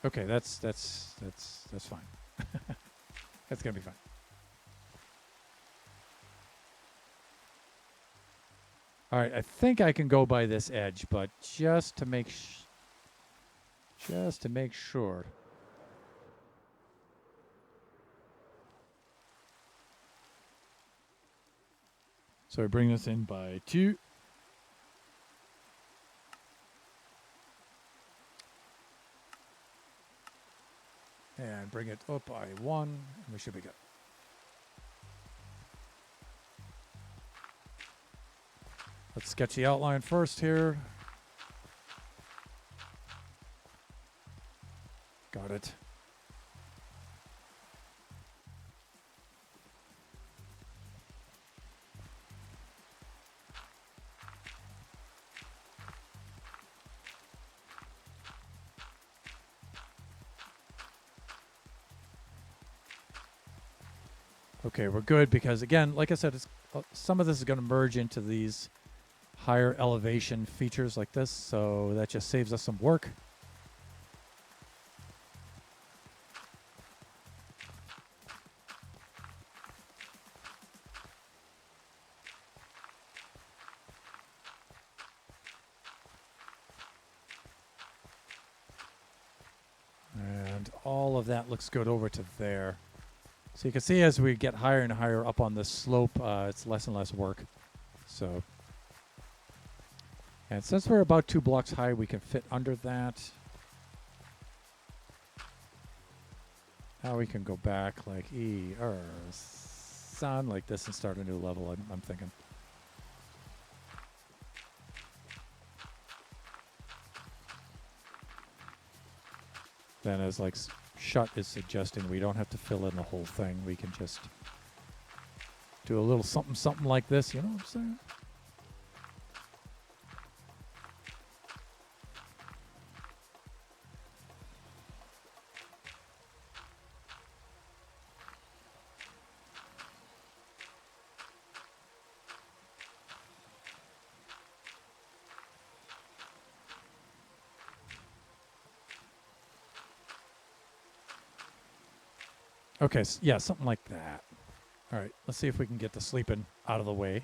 Okay, that's fine. That's gonna be fine. All right, I think I can go by this edge, but just to make sure. So I bring this in by 2. And bring it up by 1, and we should be good. Let's sketch the outline first here. about it. Okay, we're good because, again, like I said, some of this is going to merge into these higher elevation features like this, so that just saves us some work. And all of that looks good over to there. So you can see as we get higher and higher up on this slope, it's less and less work. So, and since we're about 2 blocks high, we can fit under that. Now we can go back like sound like this and start a new level, I'm thinking. Then as like Shut is suggesting, we don't have to fill in the whole thing. We can just do a little something like this, you know what I'm saying? Okay, yeah, something like that. All right, let's see if we can get the sleeping out of the way.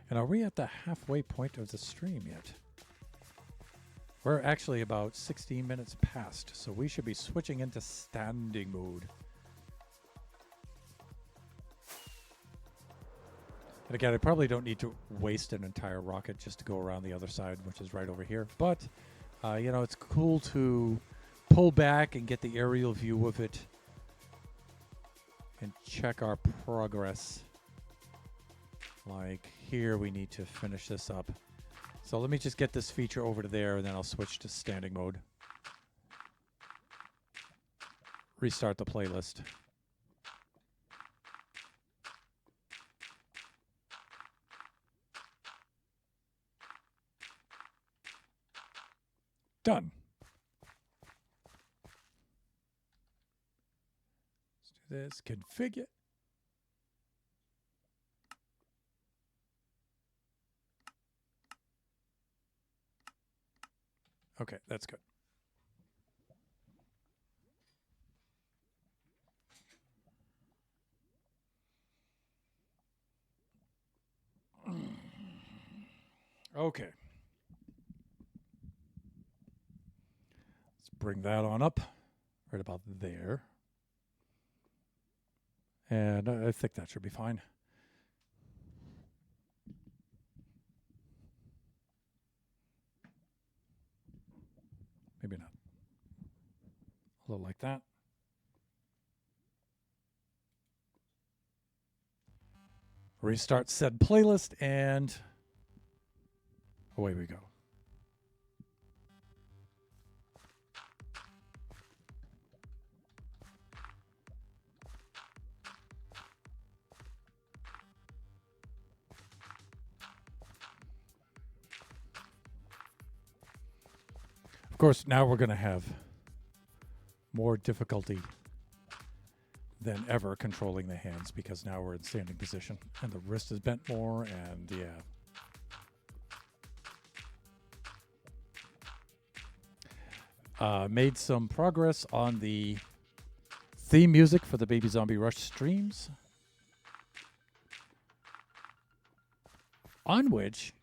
And are we at the halfway point of the stream yet? We're actually about 16 minutes past, so we should be switching into standing mode. And again, I probably don't need to waste an entire rocket just to go around the other side, which is right over here. But, you know, it's cool to pull back and get the aerial view of it and check our progress. Like here, we need to finish this up. So let me just get this feature over to there, and then I'll switch to standing mode. Restart the playlist. Done. Let's do this. Configure. Okay, that's good. Okay. Let's bring that on up right about there. And I think that should be fine. Maybe not. A little like that. Restart said playlist, and away we go. Of course, now we're going to have more difficulty than ever controlling the hands because now we're in standing position and the wrist is bent more, and yeah. Made some progress on the theme music for the Baby Zombie Rush streams, on which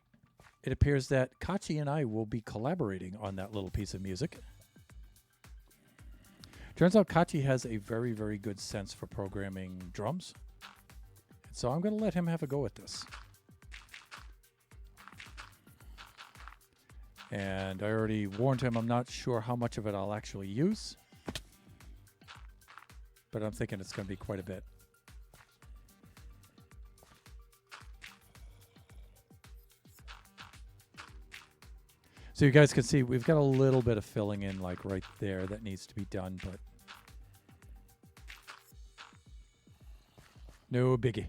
it appears that Kachi and I will be collaborating on that little piece of music. Turns out Kachi has a very, very good sense for programming drums. So I'm going to let him have a go at this. And I already warned him I'm not sure how much of it I'll actually use. But I'm thinking it's going to be quite a bit. So you guys can see we've got a little bit of filling in like right there that needs to be done, but no biggie.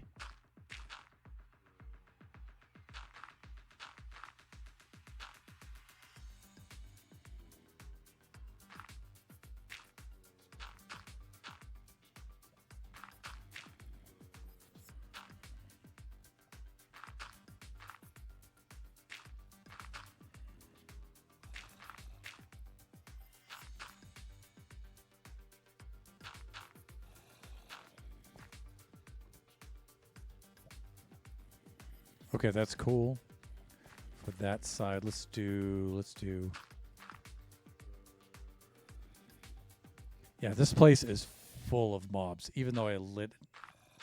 Okay, that's cool. For that side, let's do. Yeah, this place is full of mobs. Even though I lit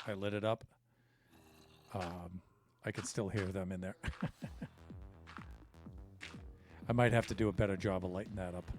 it up, I can still hear them in there. I might have to do a better job of lighting that up.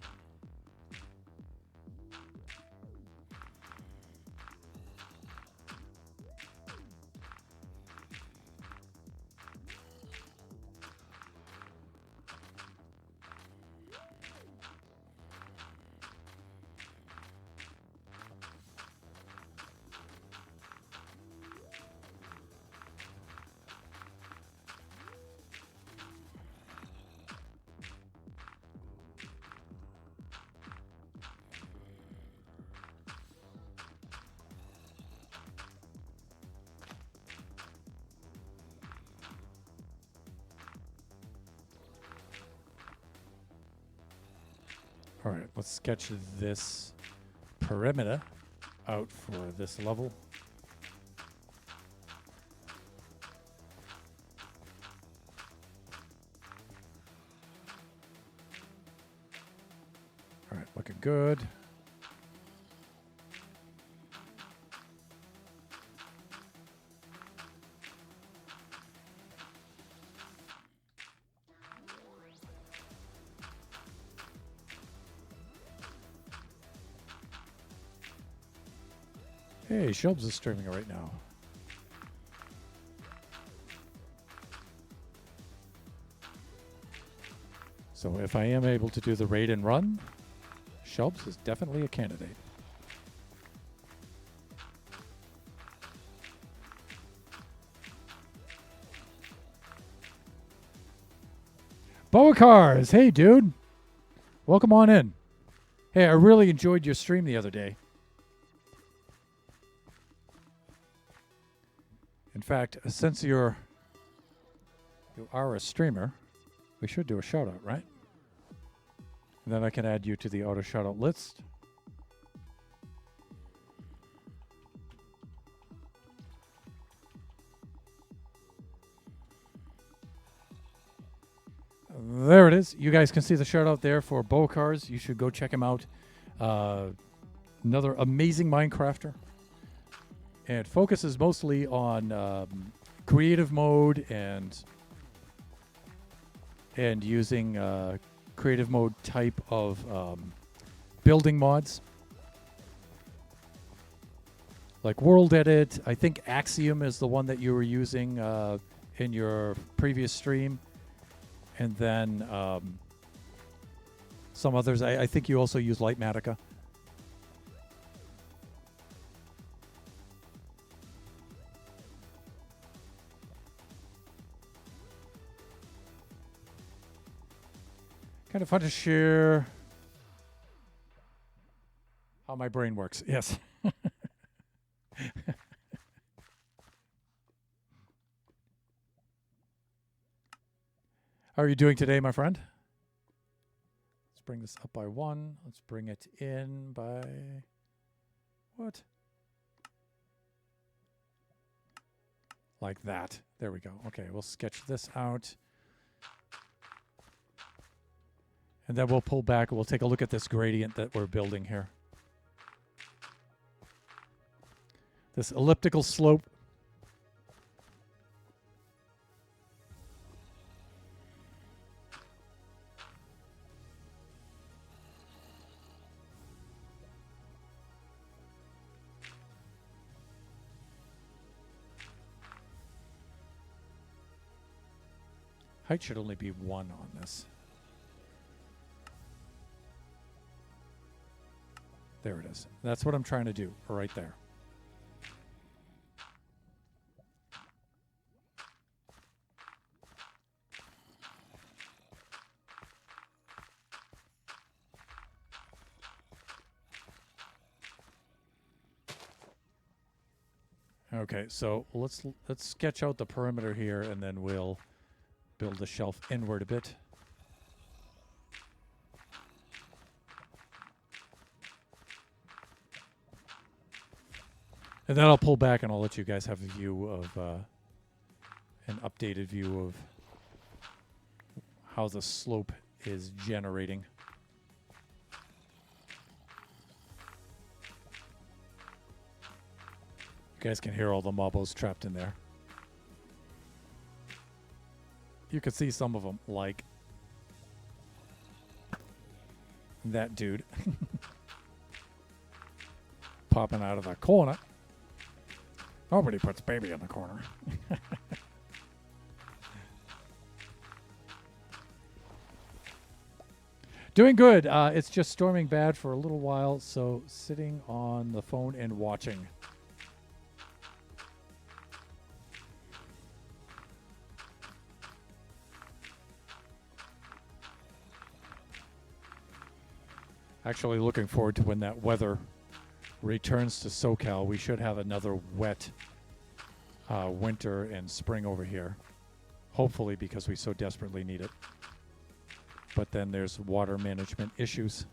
All right, let's sketch this perimeter out for this level. All right, looking good. Hey, Shelbs is streaming right now. So if I am able to do the raid and run, Shelbs is definitely a candidate. Boa Cars, hey dude. Welcome on in. Hey, I really enjoyed your stream the other day. In fact, since you are a streamer, we should do a shout out, right? And then I can add you to the auto shout out list. There it is. You guys can see the shout out there for Boa Cars. You should go check him out. Another amazing Minecrafter. And focuses mostly on creative mode and using creative mode type of building mods. Like World Edit. I think Axiom is the one that you were using in your previous stream. And then some others. I think you also use Lightmatica. Kind of fun to share how my brain works. Yes. How are you doing today, my friend? Let's bring this up by 1. Let's bring it in by... What? Like that. There we go. Okay, we'll sketch this out. And then we'll pull back and we'll take a look at this gradient that we're building here. This elliptical slope. Height should only be 1 on this. There it is. That's what I'm trying to do, right there. Okay, so let's sketch out the perimeter here, and then we'll build the shelf inward a bit. And then I'll pull back and I'll let you guys have a view of, an updated view of how the slope is generating. You guys can hear all the marbles trapped in there. You can see some of them, like that dude popping out of the corner. Nobody puts baby in the corner. Doing good. It's just storming bad for a little while, so sitting on the phone and watching. Actually looking forward to when that weather returns to SoCal. We should have another wet winter and spring over here. Hopefully, because we so desperately need it. But then there's water management issues,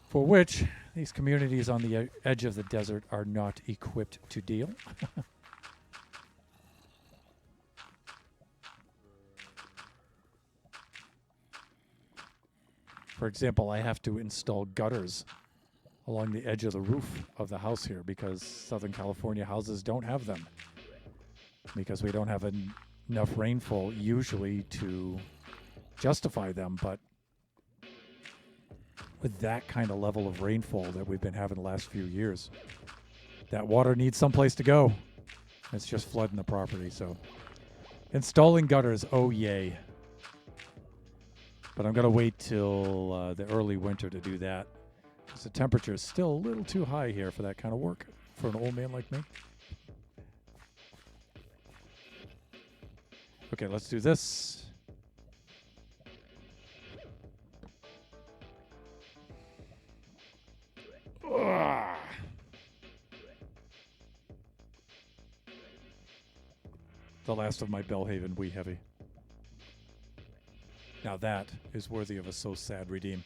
for which these communities on the edge of the desert are not equipped to deal. For example, I have to install gutters along the edge of the roof of the house here because Southern California houses don't have them. Because we don't have enough rainfall usually to justify them, but with that kind of level of rainfall that we've been having the last few years, that water needs someplace to go. It's just flooding the property, so installing gutters, oh yay. But I'm going to wait till the early winter to do that. Because the temperature is still a little too high here for that kind of work for an old man like me. Okay, let's do this. Ugh. The last of my Bellhaven Wee Heavy. Now that is worthy of a So Sad redeem.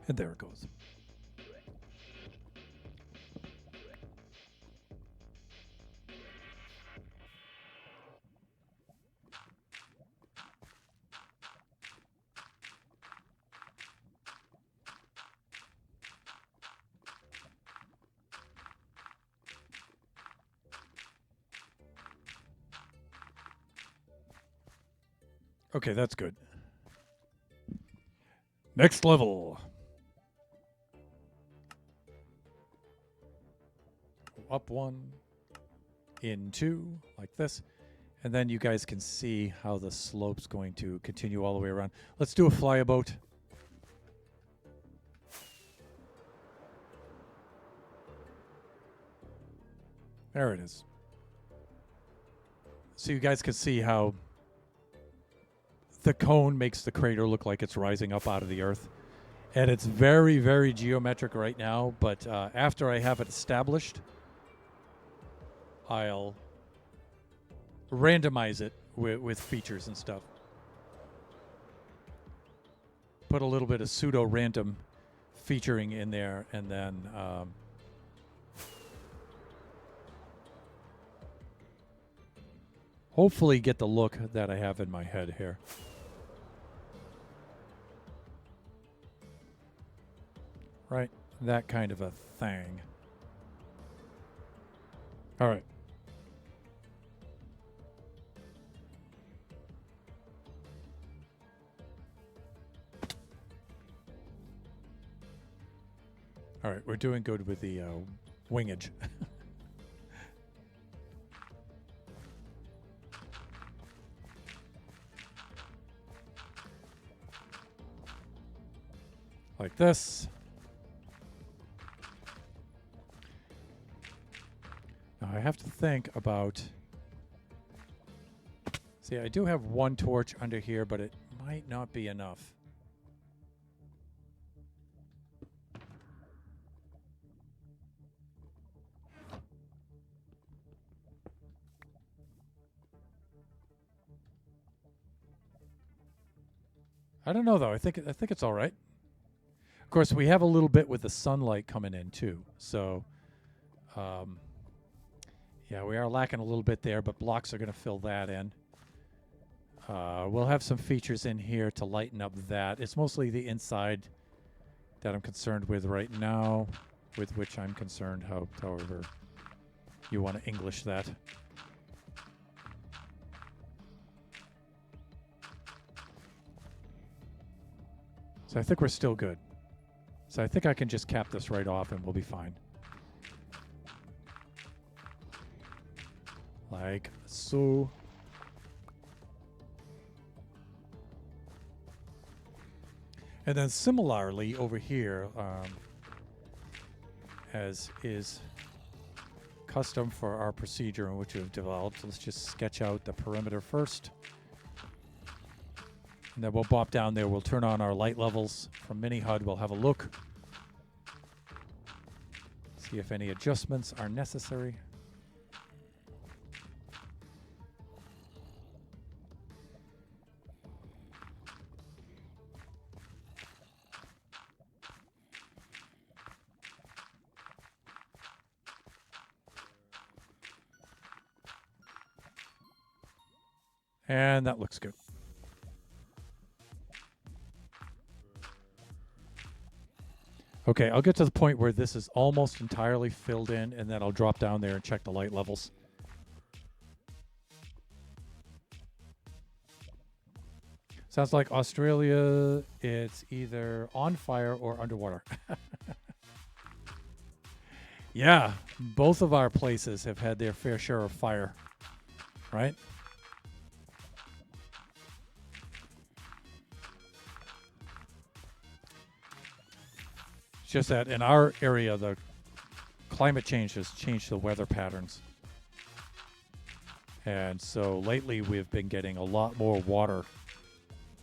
And there it goes. Okay, that's good. Next level. Up 1, in 2, like this. And then you guys can see how the slope's going to continue all the way around. Let's do a flyabout. There it is. So you guys can see how the cone makes the crater look like it's rising up out of the earth. And it's very, very geometric right now, but after I have it established, I'll randomize it with features and stuff. Put a little bit of pseudo-random featuring in there, and then hopefully get the look that I have in my head here. Right, that kind of a thing. All right. All right, we're doing good with the wingage. like this. Now I have to think about... See, I do have one torch under here, but it might not be enough. I don't know though. I think it's all right. Of course, we have a little bit with the sunlight coming in too. So, yeah, we are lacking a little bit there, but blocks are going to fill that in. We'll have some features in here to lighten up that. It's mostly the inside that I'm concerned with right now, with which I'm concerned, however you want to English that. So I think we're still good. So I think I can just cap this right off and we'll be fine. Like so. And then similarly over here, as is custom for our procedure in which we've developed, let's just sketch out the perimeter first. And then we'll bop down there. We'll turn on our light levels from Mini HUD. We'll have a look. See if any adjustments are necessary. And that looks good. Okay, I'll get to the point where this is almost entirely filled in, and then I'll drop down there and check the light levels. Sounds like Australia, it's either on fire or underwater. Yeah, both of our places have had their fair share of fire, right? Just that in our area, the climate change has changed the weather patterns. And so lately we've been getting a lot more water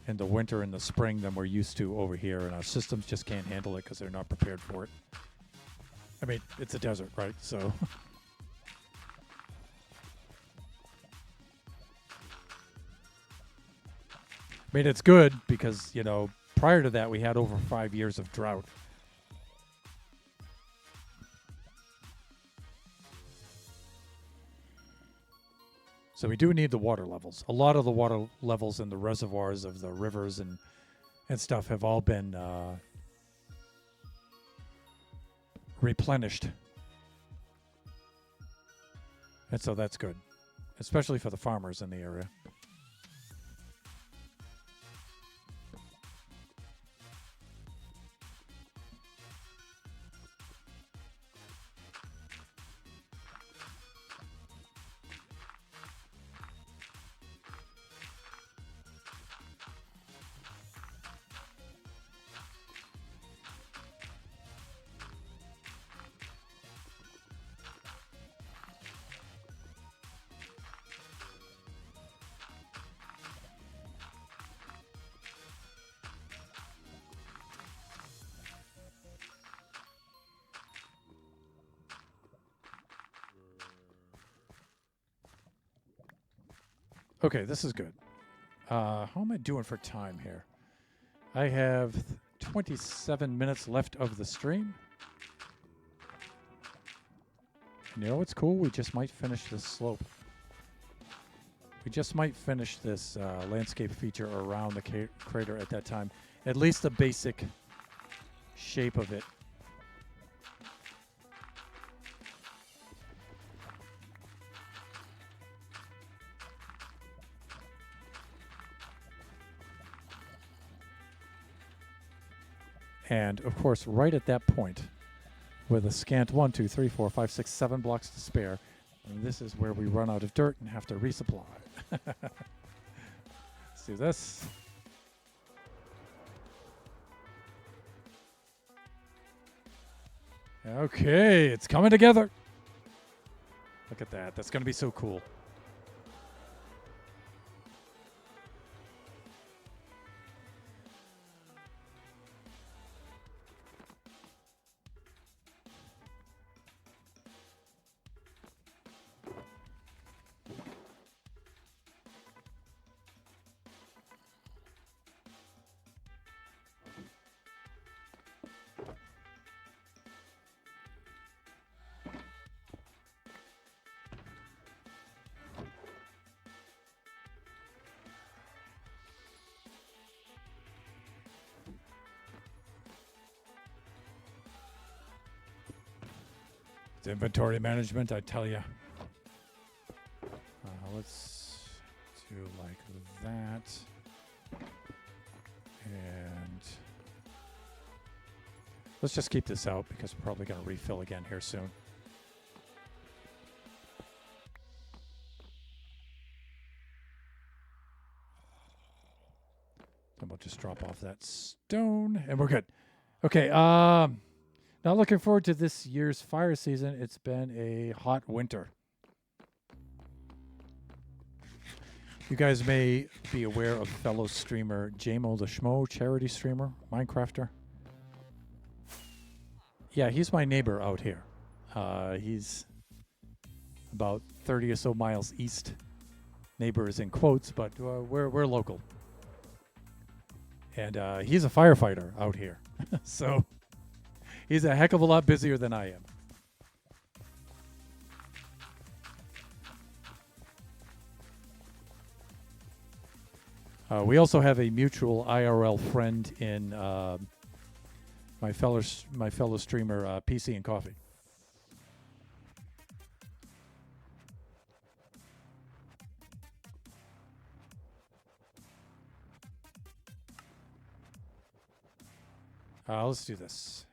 in the winter and the spring than we're used to over here. And our systems just can't handle it because they're not prepared for it. I mean, it's a desert, right? So... I mean, it's good because, you know, prior to that, we had over 5 years of drought. So we do need the water levels. A lot of the water levels in the reservoirs of the rivers and stuff have all been replenished. And so that's good, especially for the farmers in the area. Okay, this is good. How am I doing for time here? I have 27 minutes left of the stream. You know what's cool? We just might finish this slope. We just might finish this landscape feature around the crater at that time. At least the basic shape of it. And, of course, right at that point, with a scant 1, 2, 3, 4, 5, 6, 7 blocks to spare, and this is where we run out of dirt and have to resupply. Let's do this. Okay, it's coming together. Look at that. That's going to be so cool. It's inventory management, I tell you. Let's do like that. And let's just keep this out because we're probably going to refill again here soon. Then we'll just drop off that stone and we're good. Okay, not looking forward to this year's fire season. It's been a hot winter. You guys may be aware of fellow streamer Jamo the Schmo, charity streamer, Minecrafter. Yeah, he's my neighbor out here. He's about 30 or so miles east. Neighbor is in quotes, but we're local. And he's a firefighter out here. So he's a heck of a lot busier than I am. We also have a mutual IRL friend in my fellow streamer PC and Coffee. Let's do this.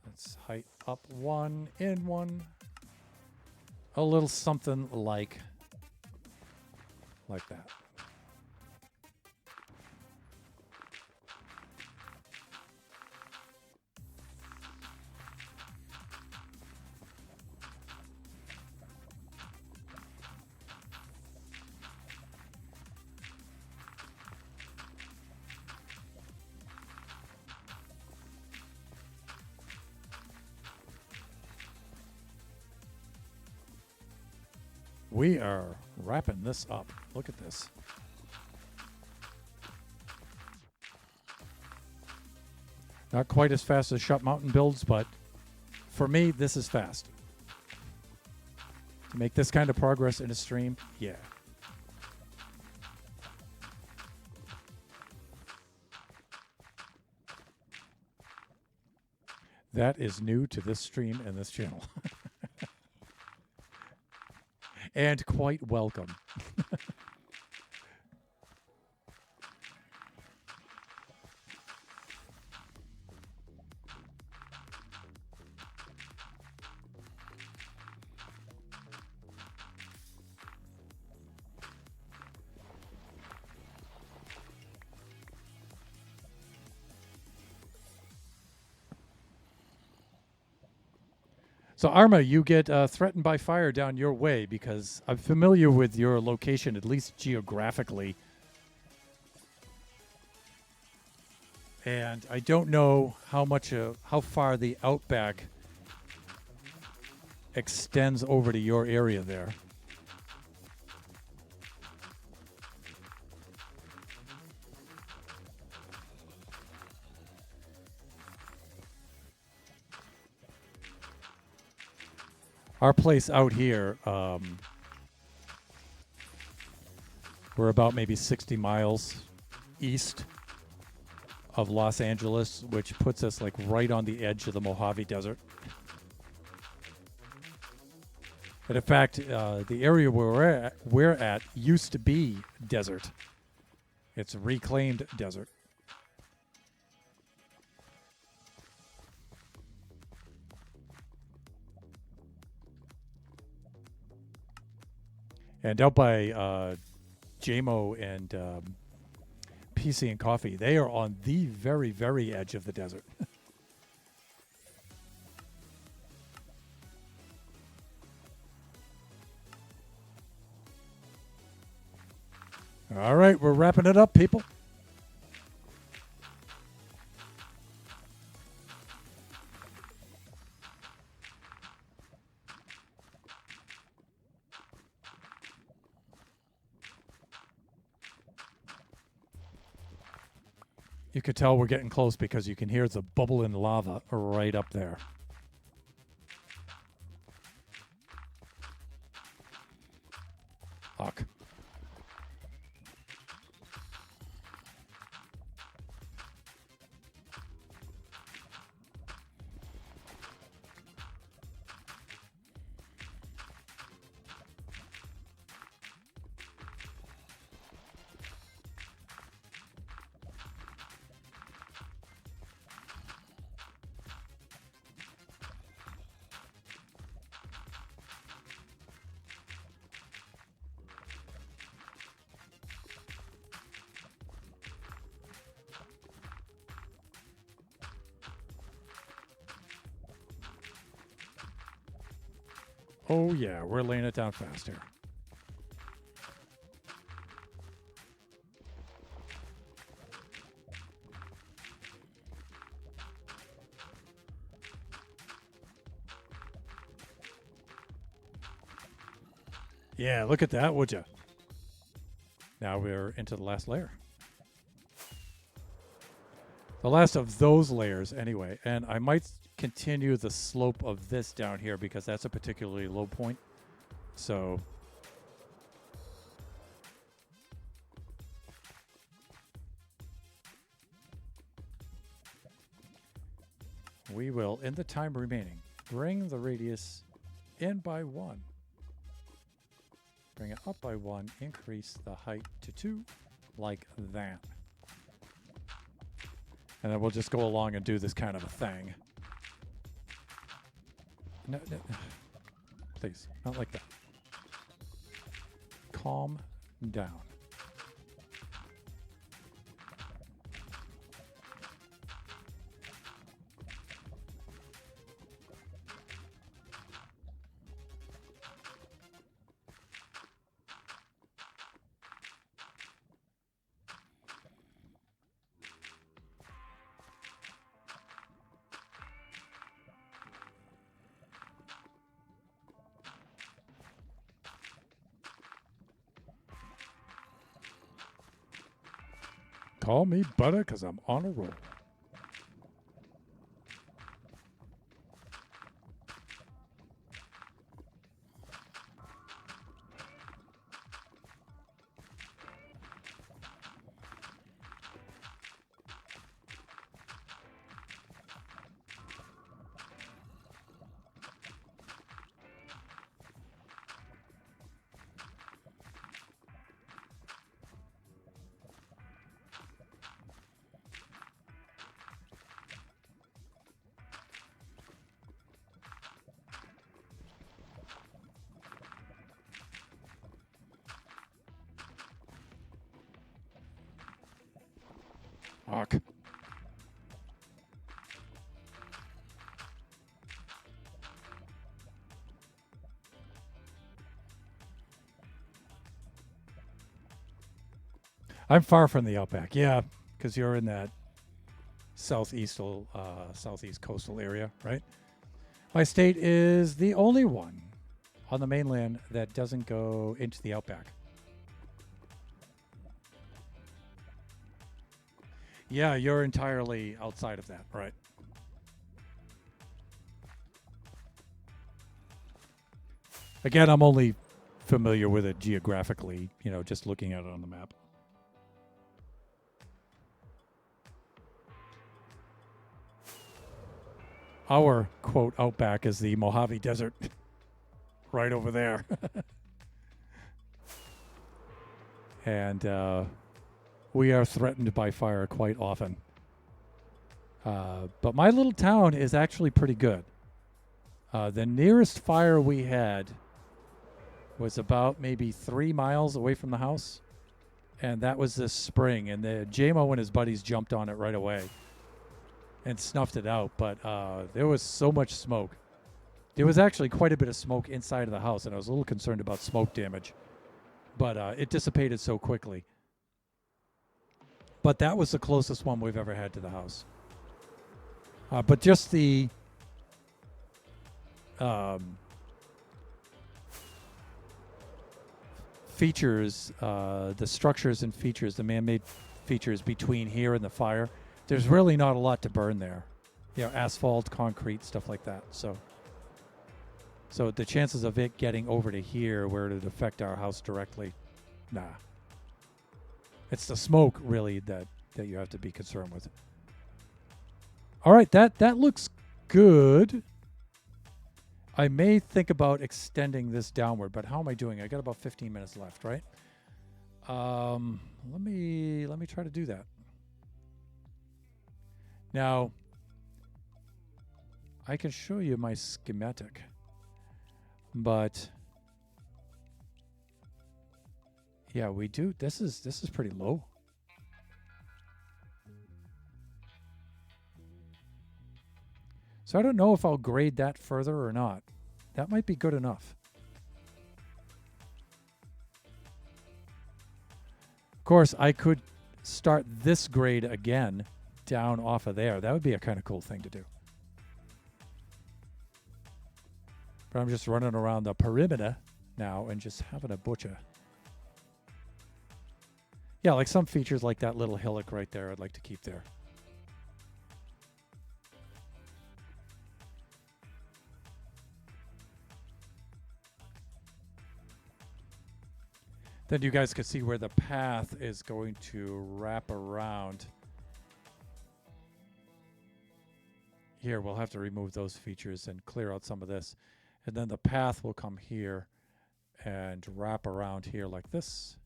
Let's height up one, in one. A little something like that. We are wrapping this up. Look at this. Not quite as fast as Shut Mountain builds, but for me, this is fast. To make this kind of progress in a stream, yeah. That is new to this stream and this channel. And quite welcome. So, Arma, you get threatened by fire down your way because I'm familiar with your location, at least geographically. And I don't know how far the outback extends over to your area there. Our place out here, we're about maybe 60 miles east of Los Angeles, which puts us like right on the edge of the Mojave Desert. And in fact, the area where we're at used to be desert. It's reclaimed desert. And out by JMO and PC and Coffee, they are on the very, very edge of the desert. All right, we're wrapping it up, people. You could tell we're getting close because you can hear the bubbling lava right up there. Fuck. Oh, yeah, we're laying it down faster. Yeah, look at that, would you? Now we're into the last layer. The last of those layers, anyway. And I might continue the slope of this down here because that's a particularly low point. So we will, in the time remaining, bring the radius in by 1. Bring it up by 1, increase the height to 2, like that. And then we'll just go along and do this kind of a thing. No, please, not like that. Calm down. Call me butter because I'm on a roll. Fuck. I'm far from the outback, yeah, because you're in that southeast coastal area, right? My state is the only one on the mainland that doesn't go into the outback. Yeah, you're entirely outside of that, right? Again, I'm only familiar with it geographically, just looking at it on the map. Our, quote, outback is the Mojave Desert right over there. And we are threatened by fire quite often. But my little town is actually pretty good. The nearest fire we had was about maybe 3 miles away from the house. And that was this spring. And the JMO and his buddies jumped on it right away and snuffed it out. But there was so much smoke. There was actually quite a bit of smoke inside of the house, and I was a little concerned about smoke damage. But it dissipated so quickly. But that was the closest one we've ever had to the house. But just the features, the structures and features, the man-made features between here and the fire, there's really not a lot to burn there. You know, asphalt, concrete, stuff like that. So the chances of it getting over to here where it would affect our house directly, nah. It's the smoke really that you have to be concerned with. All right, that looks good. I may think about extending this downward, but how am I doing? I got about 15 minutes left, right? Let me try to do that. Now, I can show you my schematic, but yeah, we do. This is pretty low. So I don't know if I'll grade that further or not. That might be good enough. Of course, I could start this grade again down off of there. That would be a kind of cool thing to do. But I'm just running around the perimeter now and just having a butcher. Yeah, like some features like that little hillock right there I'd like to keep there. Then you guys can see where the path is going to wrap around. Here, we'll have to remove those features and clear out some of this. And then the path will come here and wrap around here like this.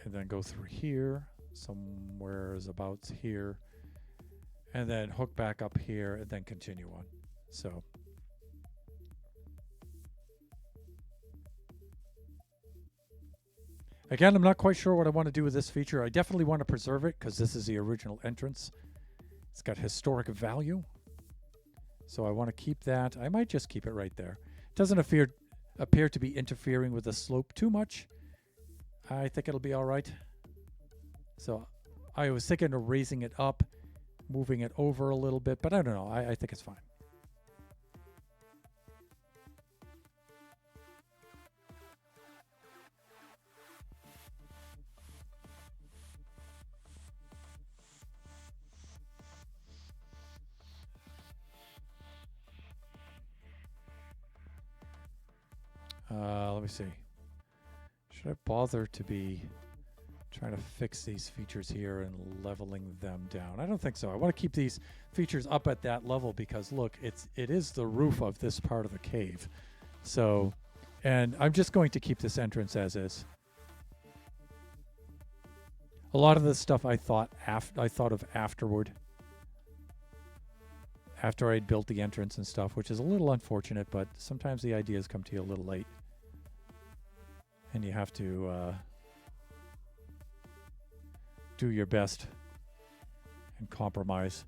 And then go through here, somewhere is about here, and then hook back up here and then continue on. So again, I'm not quite sure what I want to do with this feature. I definitely want to preserve it because this is the original entrance. It's got historic value. So I want to keep that. I might just keep it right there. It doesn't appear to be interfering with the slope too much. I think it'll be all right. So I was thinking of raising it up, moving it over a little bit, but I don't know. I think it's fine. Let me see. Should I bother to be trying to fix these features here and leveling them down? I don't think so. I want to keep these features up at that level because look, it is the roof of this part of the cave. So, and I'm just going to keep this entrance as is. A lot of this stuff I thought of afterward. After I'd built the entrance and stuff, which is a little unfortunate, but sometimes the ideas come to you a little late. And you have to do your best and compromise.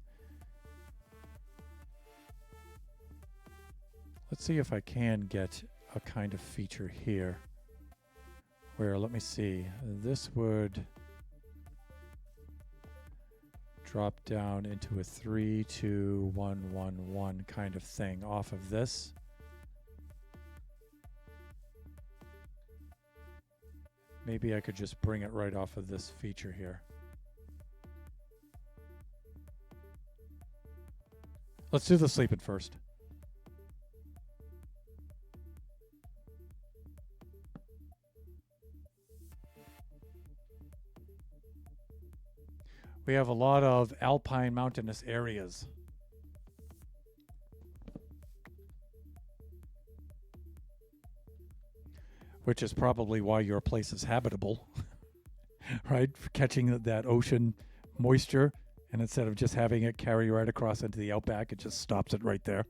Let's see if I can get a kind of feature here where, let me see, this would drop down into a 3, 2, 1, 1, 1 kind of thing off of this. Maybe I could just bring it right off of this feature here. Let's do the sleeping first. We have a lot of alpine mountainous areas. Which is probably why your place is habitable, right? For catching that ocean moisture, and instead of just having it carry right across into the outback, it just stops it right there.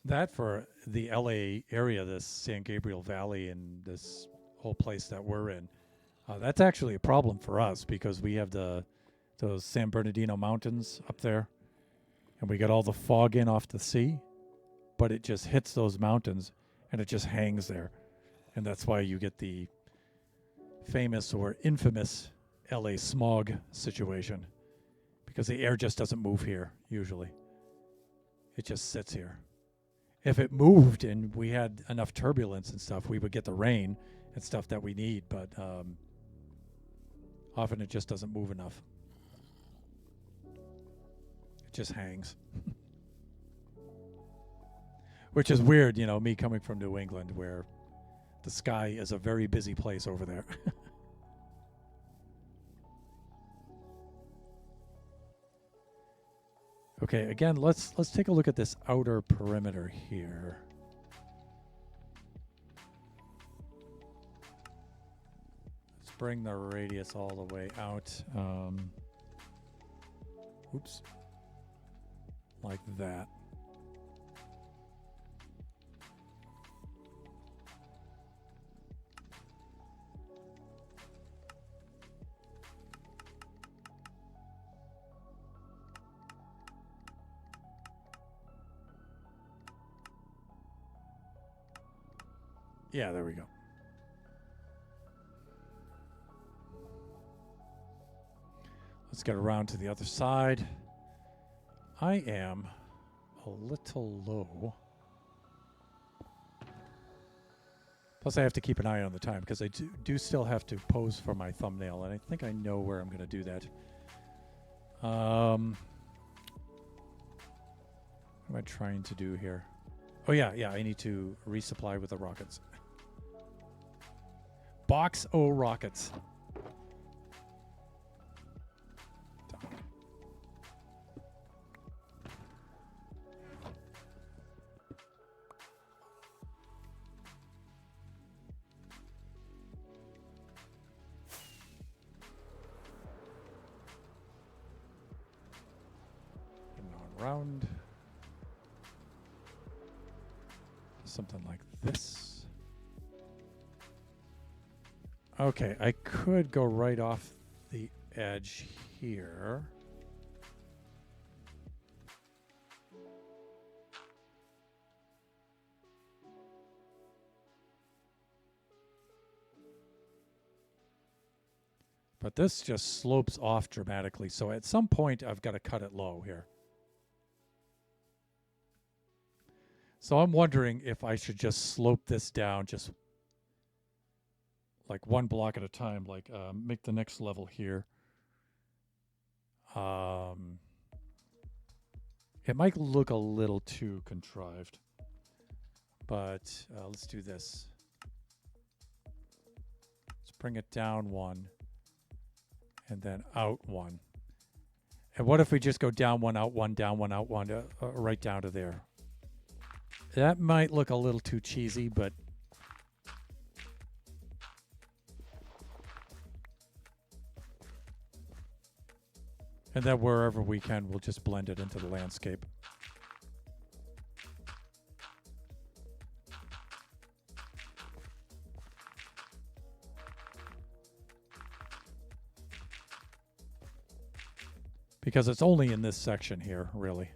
That for the LA area, this San Gabriel Valley and this whole place that we're in, That's actually a problem for us because we have those San Bernardino Mountains up there, and we got all the fog in off the sea, but it just hits those mountains and it just hangs there. And that's why you get the famous or infamous LA smog situation, because the air just doesn't move here usually. It just sits here. If it moved and we had enough turbulence and stuff, we would get the rain and stuff that we need, but often it just doesn't move enough. It just hangs. Which is weird, me coming from New England where the sky is a very busy place over there. Okay, again, let's take a look at this outer perimeter here. Let's bring the radius all the way out. Oops. Like that. Yeah, there we go. Let's get around to the other side. I am a little low. Plus, I have to keep an eye on the time because I do still have to pose for my thumbnail, and I think I know where I'm going to do that. What am I trying to do here? Oh, yeah, I need to resupply with the rockets. Box O rockets. And on round. Something like this. Okay, I could go right off the edge here. But this just slopes off dramatically, so at some point I've got to cut it low here. So I'm wondering if I should just slope this down just like one block at a time, like make the next level here. It might look a little too contrived, but let's do this. Let's bring it down one and then out one. And what if we just go down one, out one, down one, out one, right down to there? That might look a little too cheesy, but and then wherever we can, we'll just blend it into the landscape. Because it's only in this section here, really.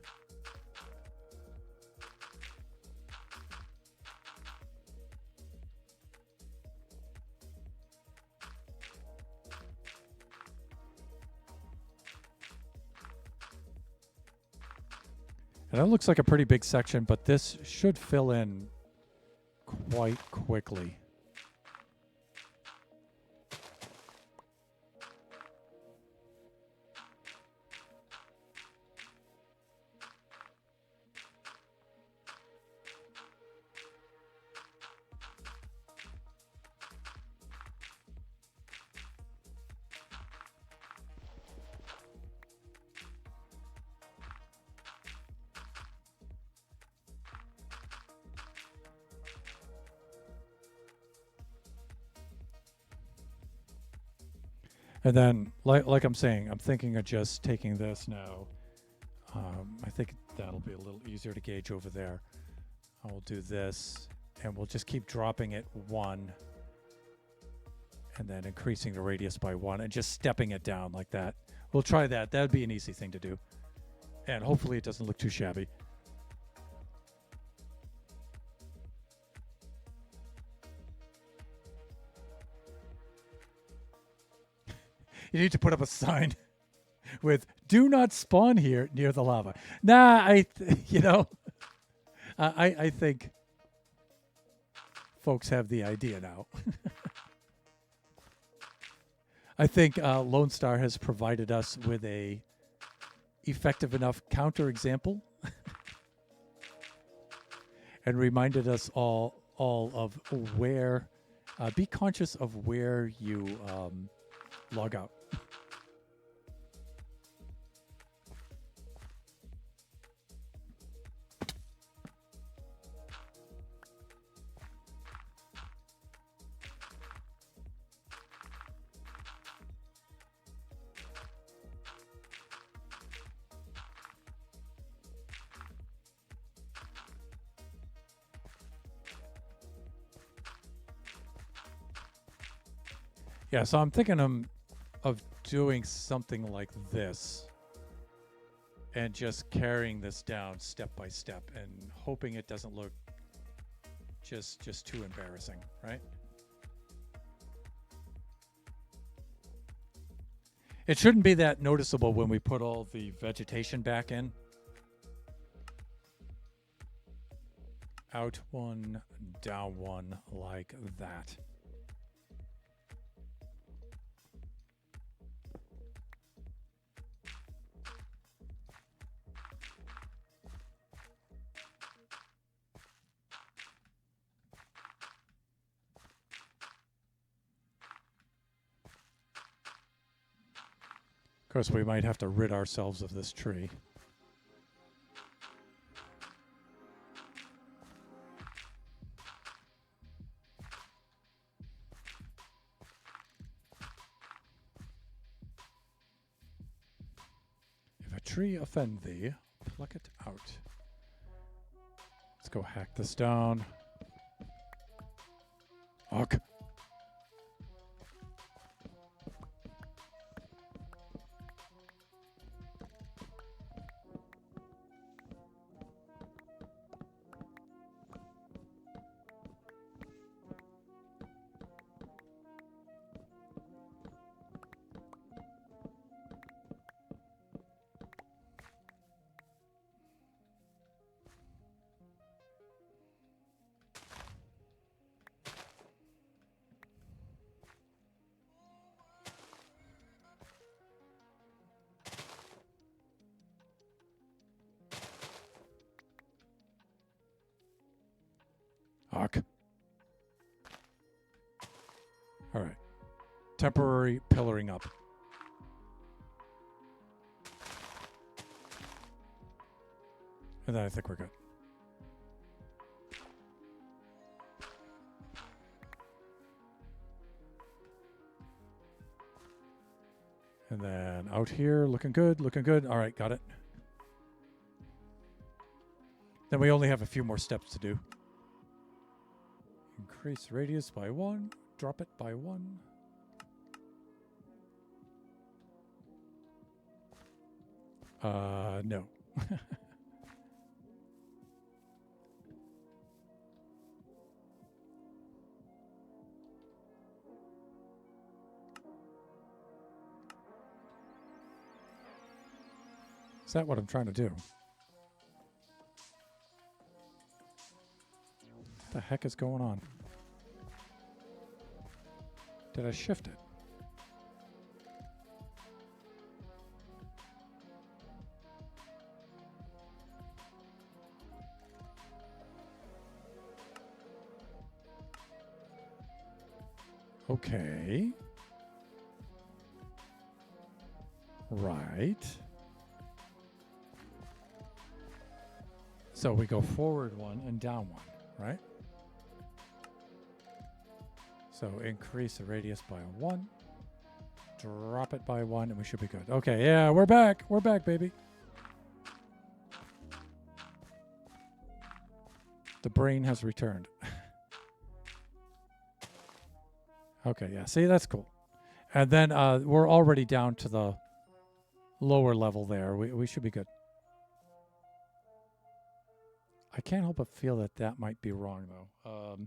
And that looks like a pretty big section, but this should fill in quite quickly. And then, like I'm saying, I'm thinking of just taking this now. I think that'll be a little easier to gauge over there. I will do this, and we'll just keep dropping it one. And then increasing the radius by 1 and just stepping it down like that. We'll try that. That would be an easy thing to do. And hopefully it doesn't look too shabby. You need to put up a sign with "Do not spawn here near the lava." Nah, I think folks have the idea now. I think Lone Star has provided us with a effective enough counterexample and reminded us all of where. Be conscious of where you log out. Yeah, so I'm thinking of doing something like this and just carrying this down step by step and hoping it doesn't look just too embarrassing, right? It shouldn't be that noticeable when we put all the vegetation back in. Out 1, down 1, like that. Of course, we might have to rid ourselves of this tree. If a tree offend thee, pluck it out. Let's go hack this down. Ugh. Ugh. All right. Temporary pillaring up. And then I think we're good. And then out here, looking good, looking good. All right, got it. Then we only have a few more steps to do. Increase radius by 1, drop it by 1. No. Is that what I'm trying to do? What the heck is going on? Did I shift it? Okay. Right. So we go forward 1 and down 1, right? So increase the radius by 1, drop it by 1, and we should be good. Okay, yeah, we're back. We're back, baby. The brain has returned. Okay, yeah. See, that's cool. And then we're already down to the lower level there. We should be good. I can't help but feel that that might be wrong, though.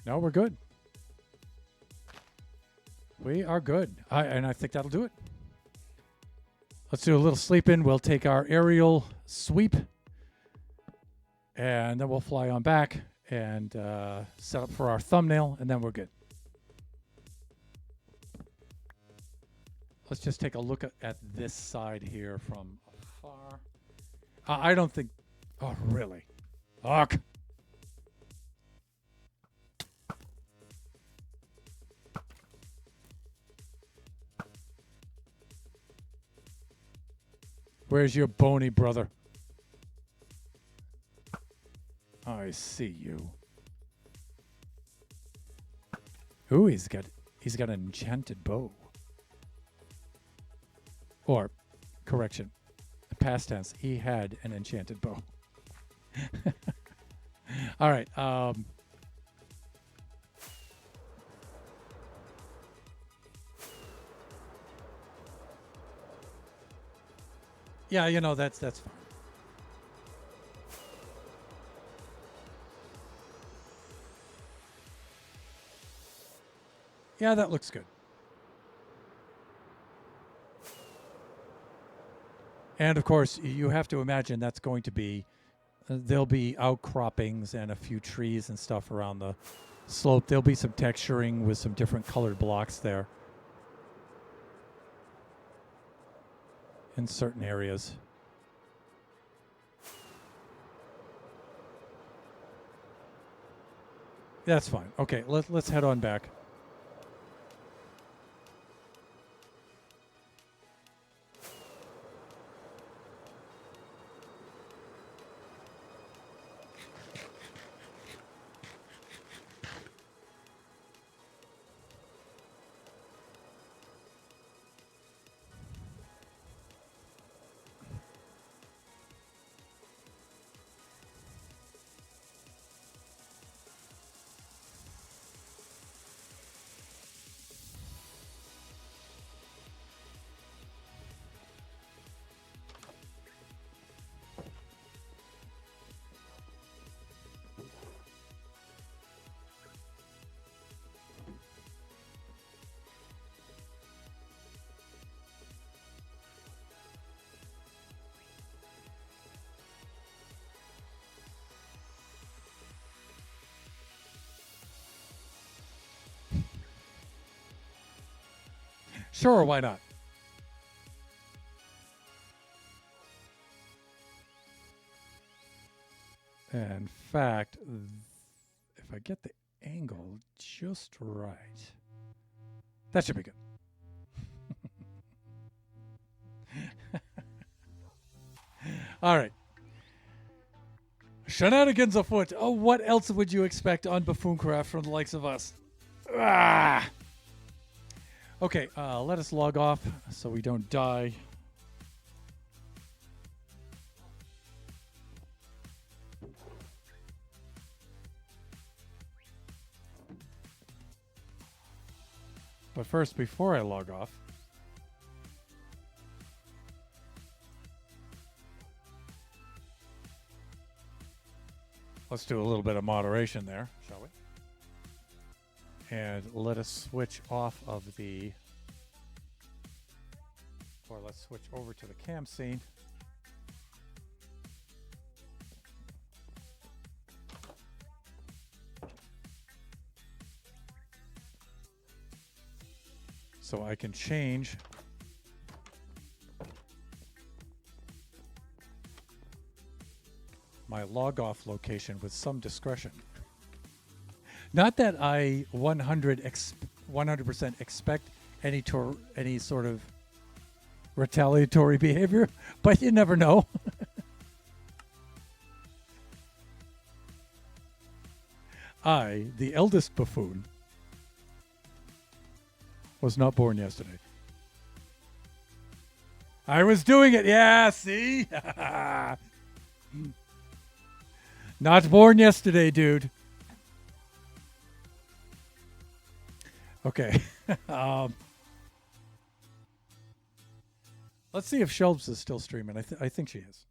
No, we're good. We are good. And I think that'll do it. Let's do a little sleep in. We'll take our aerial sweep. And then we'll fly on back and set up for our thumbnail. And then we're good. Let's just take a look at this side here from afar. I don't think... Oh, really? Fuck. Where's your bony brother? I see you. Ooh, he's got an enchanted bow. Or, correction, past tense, he had an enchanted bow. All right. Yeah, you know, that's fine. Yeah, that looks good. And of course, you have to imagine that's going to be, there'll be outcroppings and a few trees and stuff around the slope. There'll be some texturing with some different colored blocks there in certain areas. That's fine. Okay, let's head on back. Sure, why not? In fact, if I get the angle just right, that should be good. All right. Shenanigans afoot. Oh, what else would you expect on Buffooncraft from the likes of us? Ah! Okay, let us log off so we don't die. But first, before I log off, let's do a little bit of moderation there, shall we? And let us switch off of the, or let's switch over to the cam scene. So I can change my log off location with some discretion. Not that I 100% expect any sort of retaliatory behavior, but you never know. I, the eldest buffoon, Was not born yesterday. I was doing it. Yeah, see? Not born yesterday, dude. Okay. Let's see if Shelbs is still streaming. I think she is.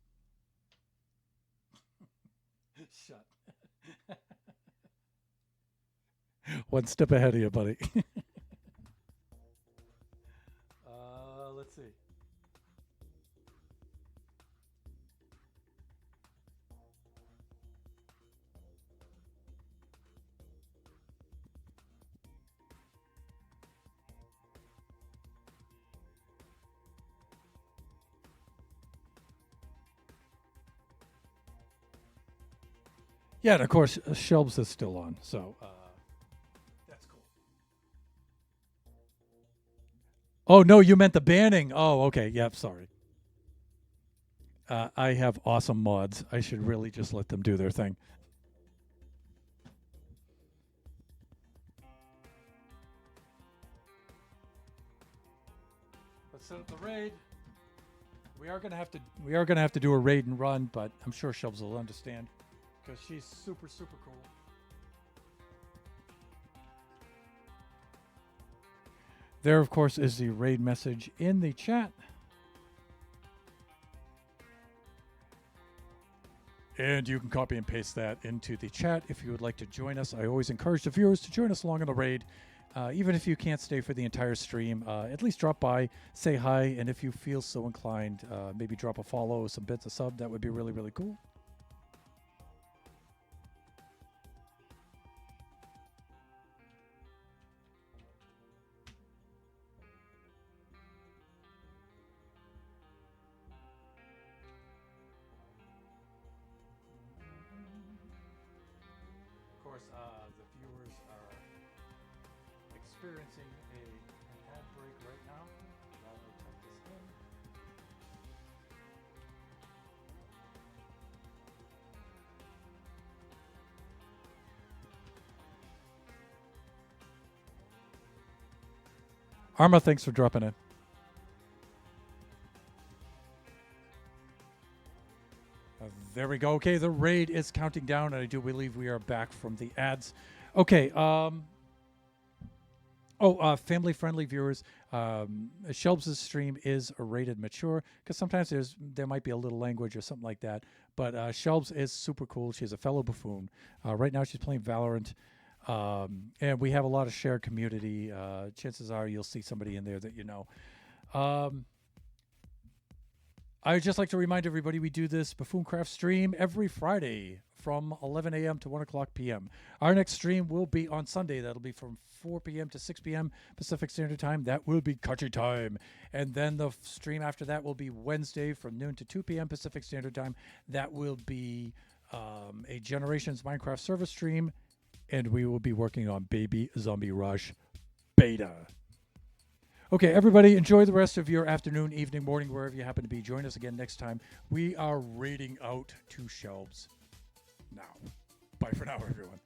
Shut. One step ahead of you, buddy. Let's see. Yeah, and of course, Shelbs is still on, so that's cool. Oh, no, you meant the banning. Oh, okay. Yep, sorry. I have awesome mods. I should really just let them do their thing. Let's set up the raid. We are gonna have to do a raid and run, but I'm sure Shelbs will understand because she's super cool. There, of course, is the raid message in the chat. And you can copy and paste that into the chat if you would like to join us. I always encourage the viewers to join us along on the raid. Even if you can't stay for the entire stream, at least drop by, say hi, and if you feel so inclined, maybe drop a follow, some bits, a sub. That would be really cool. The viewers are experiencing an ad break right now. While I type this in. Arma, thanks for dropping in. There we go. Okay, the raid is counting down, and I do believe we are back from the ads. Okay. Family-friendly viewers. Shelbs' stream is rated mature because sometimes there might be a little language or something like that. But Shelbs is super cool. She's a fellow buffoon. Right now, she's playing Valorant, and we have a lot of shared community. Chances are you'll see somebody in there that you know. I would just like to remind everybody we do this Buffooncraft stream every Friday from 11 a.m. to 1 o'clock p.m. Our next stream will be on Sunday. That'll be from 4 p.m. to 6 p.m. Pacific Standard Time. That will be Kachi time. And then the stream after that will be Wednesday from noon to 2 p.m. Pacific Standard Time. That will be a Generations Minecraft server stream. And we will be working on Baby Zombie Rush Beta. Okay, everybody, enjoy the rest of your afternoon, evening, morning, wherever you happen to be. Join us again next time. We are raiding out 2 Shelbs now. Bye for now, everyone.